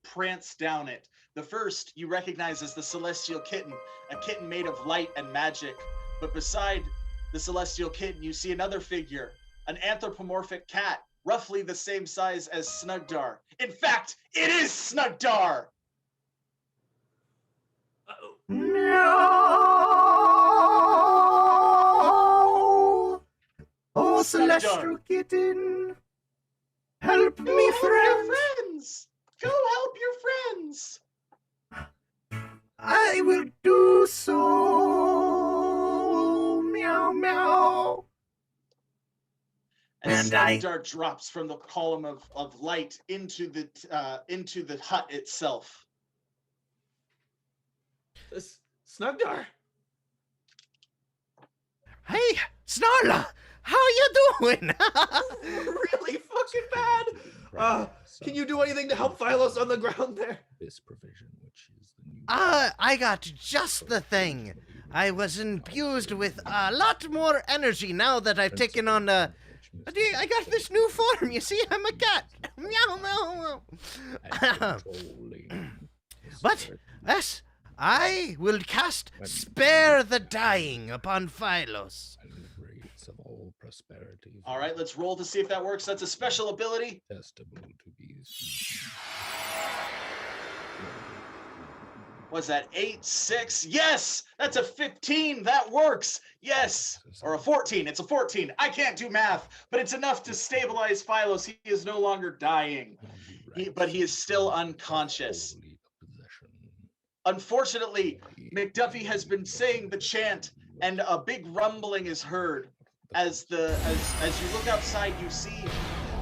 prance down it. The first you recognize as the Celestial Kitten, a kitten made of light and magic. But beside the Celestial Kitten, you see another figure, an anthropomorphic cat, roughly the same size as Snugdar. In fact, it is Snugdar! Uh-oh. No! Oh, Celestial Kitten, help Go me, help friend. your friends! Go help your friends! I will do so. Meow, meow. And And I- Snugdar drops from the column of light into the hut itself. Snugdar. Hey, Snarla, how you doing? Really fucking bad. Can you do anything to help Phylos on the ground there? This provision, which is the new. I got just the thing. I was infused with a lot more energy now that I've taken on I got this new form. You see, I'm a cat. Meow, meow, meow. But yes, I will cast Spare the Dying upon Phylos. Of all prosperity. All right, let's roll to see if that works. That's a special ability. Testable to be. Was that 8, 6? Yes, that's a 15. That works. Yes, or a 14. It's a 14. I can't do math, but it's enough to stabilize Phylos. He is no longer dying, but he is still unconscious. Unfortunately, McDuffie has been saying the chant, and a big rumbling is heard. As you look outside, you see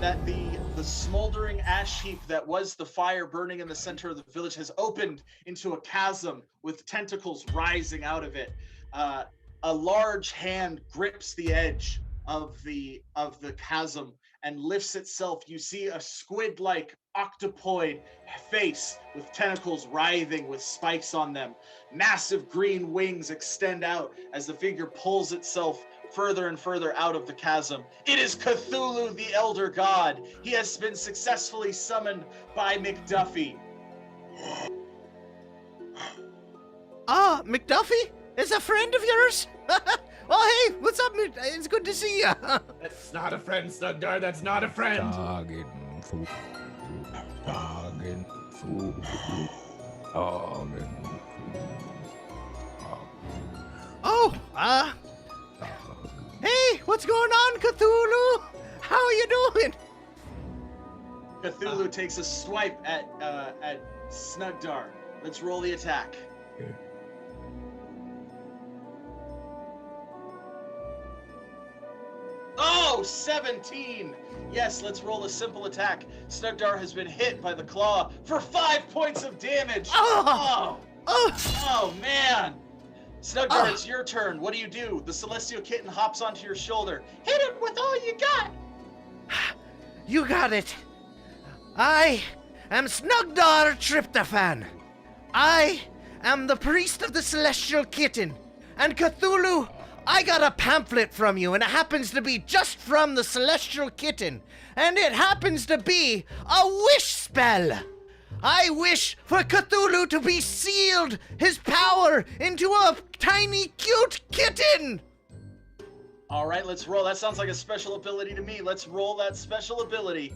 that the smoldering ash heap that was the fire burning in the center of the village has opened into a chasm with tentacles rising out of it. A large hand grips the edge of the chasm and lifts itself. You see a squid-like octopoid face with tentacles writhing with spikes on them. Massive green wings extend out as the figure pulls itself further and further out of the chasm. It is Cthulhu, the Elder God. He has been successfully summoned by McDuffie. McDuffie is a friend of yours? Well, hey, what's up? It's good to see you. That's not a friend, Snugdar. That's not a friend. Target food. Target food. Target Oh, hey, what's going on, Cthulhu? How are you doing? Cthulhu takes a swipe at Snugdar. Let's roll the attack. Okay. Oh, 17! Yes, let's roll a simple attack. Snugdar has been hit by the claw for 5 points of damage. Oh! Oh man! Snugdar, it's your turn. What do? The Celestial Kitten hops onto your shoulder. Hit him with all you got! You got it. I am Snugdar Tryptophan. I am the priest of the Celestial Kitten. And Cthulhu, I got a pamphlet from you, and it happens to be just from the Celestial Kitten. And it happens to be a wish spell. I wish for Cthulhu to be sealed, his power, into a tiny, cute kitten. All right, let's roll. That sounds like a special ability to me. Let's roll that special ability.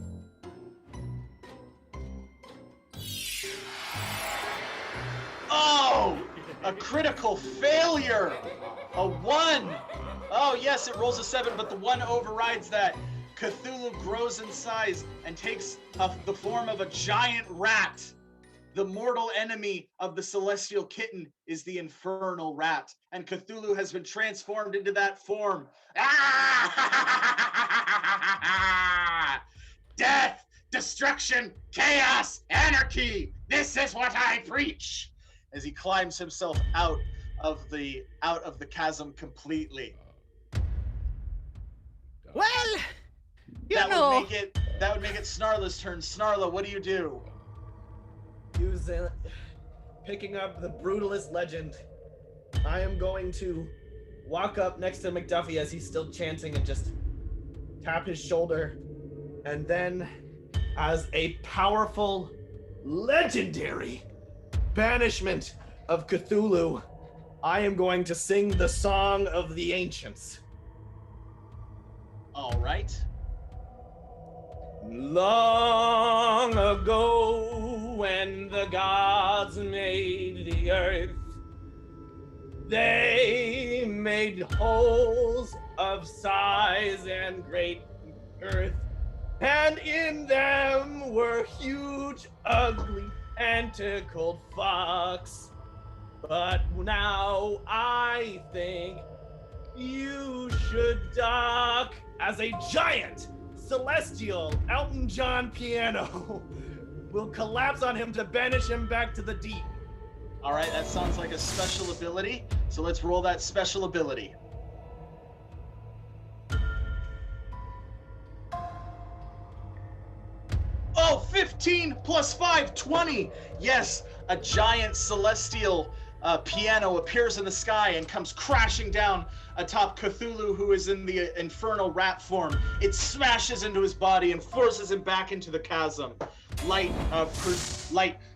Oh, a critical failure. A 1. Oh, yes, it rolls a 7, but the 1 overrides that. Cthulhu grows in size and takes the form of a giant rat. The mortal enemy of the Celestial Kitten is the Infernal Rat, and Cthulhu has been transformed into that form. Ah! Death, destruction, chaos, anarchy. This is what I preach. As he climbs himself out of the chasm completely. Well, you That know. would make it Snarla's turn. Snarla, what do you do? Using, picking up the brutalist legend, I am going to walk up next to McDuffie as he's still chanting and just tap his shoulder. And then, as a powerful, legendary banishment of Cthulhu, I am going to sing the Song of the Ancients. All right. Long ago, when the gods made the earth, they made holes of size and great earth, and in them were huge, ugly, tentacled fucks. But now I think you should duck as a giant celestial Elton John piano will collapse on him to banish him back to the deep. All right, that sounds like a special ability. So let's roll that special ability. Oh, 15 plus 5, 20. Yes, a giant celestial piano appears in the sky and comes crashing down atop Cthulhu, who is in the infernal rat form. It smashes into his body and forces him back into the chasm. Light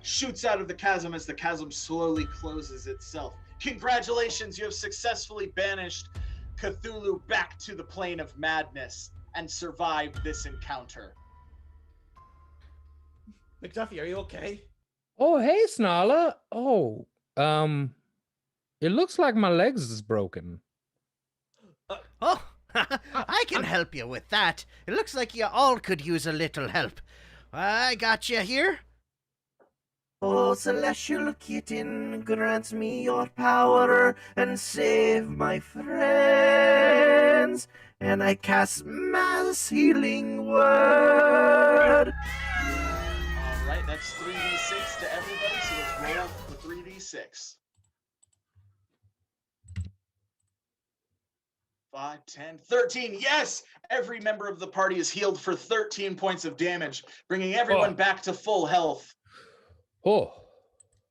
shoots out of the chasm as the chasm slowly closes itself. Congratulations, you have successfully banished Cthulhu back to the plane of madness and survived this encounter. McDuffie, are you okay? Oh, hey, Snarla. Oh, it looks like my legs is broken. Oh, I can help you with that. It looks like you all could use a little help. I got you here. Oh, celestial kitten, grant me your power and save my friends. And I cast mass healing word. All right, that's 3d6 to everybody, so let's roll up the 3d6. 5, 10, 13. Yes! Every member of the party is healed for 13 points of damage, bringing everyone back to full health. Oh.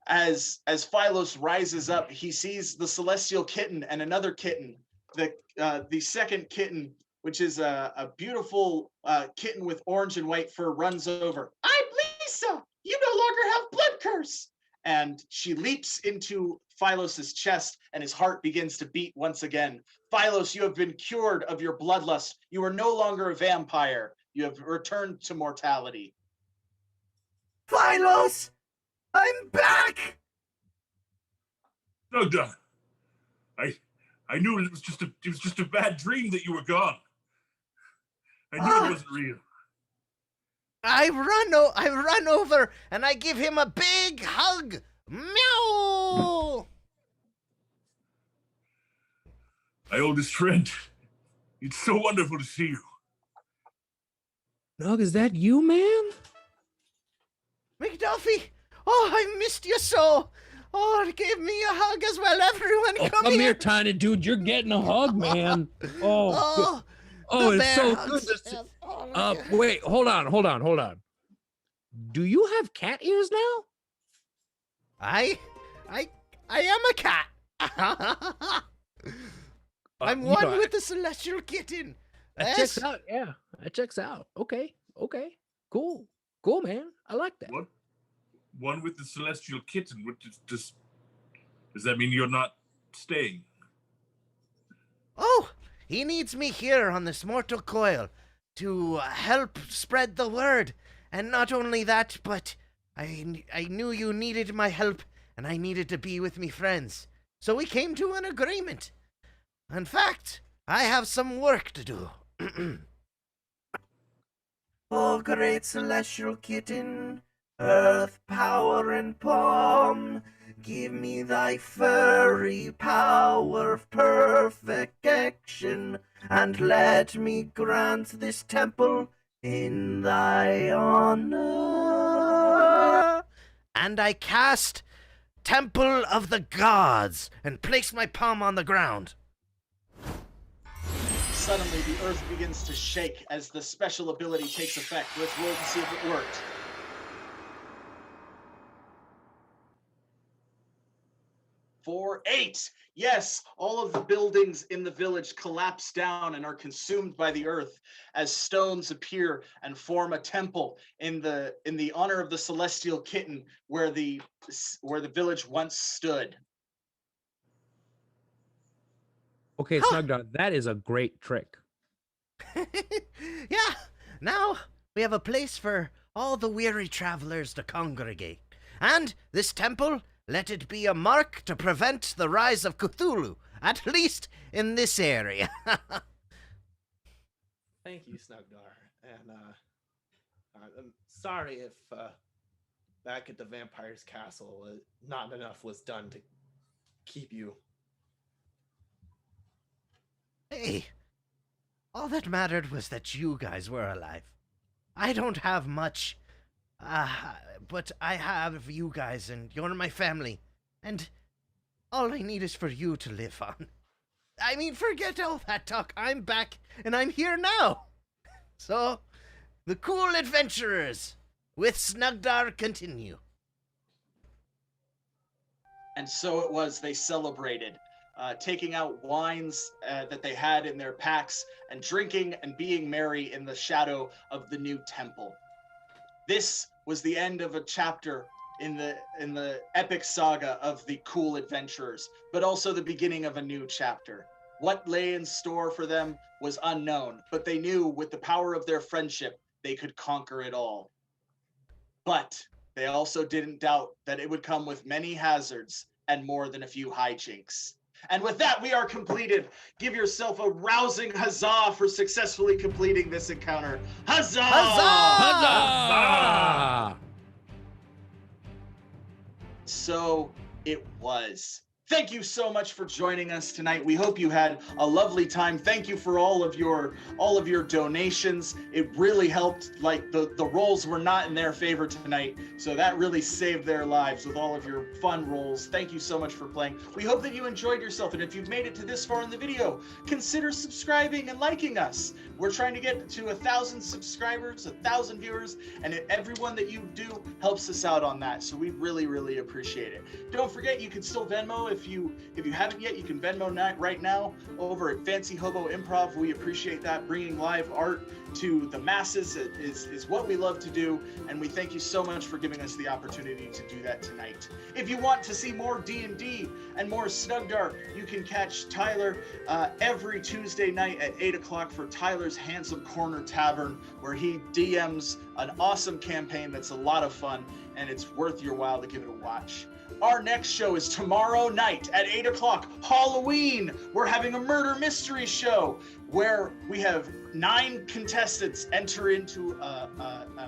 As Phylos rises up, he sees the celestial kitten and another kitten. The second kitten, which is a beautiful kitten with orange and white fur, runs over. I'm Lisa! You no longer have blood curse! And she leaps into Phylos' chest, and his heart begins to beat once again. Phylos, you have been cured of your bloodlust. You are no longer a vampire. You have returned to mortality. Phylos! I'm back! No, Don. I knew it was just a bad dream that you were gone. I knew it wasn't real. I run over and I give him a big hug. Meow! My oldest friend. It's so wonderful to see you. Nug, is that you, man? McDuffie! Oh, I missed you so! Oh, give me a hug as well, everyone! Come here, tiny dude. You're getting a hug, man. Oh, it's so good to see. Wait, hold on. Do you have cat ears now? I am a cat. I'm one with the celestial kitten. That checks out. Yeah, that checks out. Okay, cool, man. I like that. What? One with the celestial kitten. What does that mean? You're not staying? Oh, he needs me here on this mortal coil to help spread the word. And not only that, but I knew you needed my help, and I needed to be with me friends. So we came to an agreement. In fact, I have some work to do. Oh, great celestial kitten, earth power and palm, Give me thy furry power of perfection, and let me grant this temple in thy honor. And I cast Temple of the Gods and place my palm on the ground. Suddenly, the earth begins to shake as the special ability takes effect. Let's roll to see if it worked. 4, 8. Yes, all of the buildings in the village collapse down and are consumed by the earth as stones appear and form a temple in the honor of the celestial kitten where the village once stood. Okay, Snugdog, that is a great trick. Yeah, now we have a place for all the weary travelers to congregate. And this temple, let it be a mark to prevent the rise of Cthulhu, at least in this area. Thank you, Snugdar. And I'm sorry if back at the vampire's castle, not enough was done to keep you. Hey, all that mattered was that you guys were alive. I don't have much, but I have you guys, and you're my family, and all I need is for you to live on. I mean, forget all that talk. I'm back, and I'm here now. So, the cool adventurers with Snugdar continue. And so it was, they celebrated, taking out wines that they had in their packs and drinking and being merry in the shadow of the new temple. This was the end of a chapter in the epic saga of the cool adventurers, but also the beginning of a new chapter. What lay in store for them was unknown, but they knew with the power of their friendship, they could conquer it all. But they also didn't doubt that it would come with many hazards and more than a few hijinks. And with that, we are completed. Give yourself a rousing huzzah for successfully completing this encounter. Huzzah! Huzzah! Huzzah! So it was. Thank you so much for joining us tonight. We hope you had a lovely time. Thank you for all of your donations. It really helped. Like the rolls were not in their favor tonight, so that really saved their lives with all of your fun rolls. Thank you so much for playing. We hope that you enjoyed yourself, and if you've made it to this far in the video, consider subscribing and liking us. We're trying to get to 1,000 subscribers, 1,000 viewers, and everyone that you do helps us out on that. So we really, really appreciate it. Don't forget, you can still Venmo if you haven't yet. You can Venmo right now over at Fancy Hobo Improv. We appreciate that. Bringing live art to the masses is what we love to do, and we thank you so much for giving us the opportunity to do that tonight. If you want to see more D&D and more Snugdar, you can catch Tyler every Tuesday night at 8 o'clock for Tyler's Handsome Corner Tavern, where he DMs an awesome campaign that's a lot of fun, and it's worth your while to give it a watch. Our next show is tomorrow night at 8 o'clock, Halloween. We're having a murder mystery show where we have 9 contestants enter into a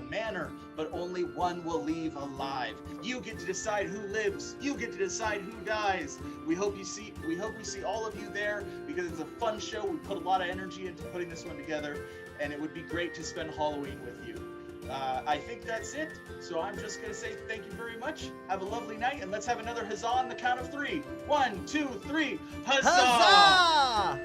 manor, but only one will leave alive. You get to decide who lives. You get to decide who dies. We hope we see all of you there because it's a fun show. We put a lot of energy into putting this one together, and it would be great to spend Halloween with you. I think that's it. So I'm just going to say thank you very much. Have a lovely night, and let's have another huzzah on the count of 3. 1, 2, 3. Huzzah! Huzzah!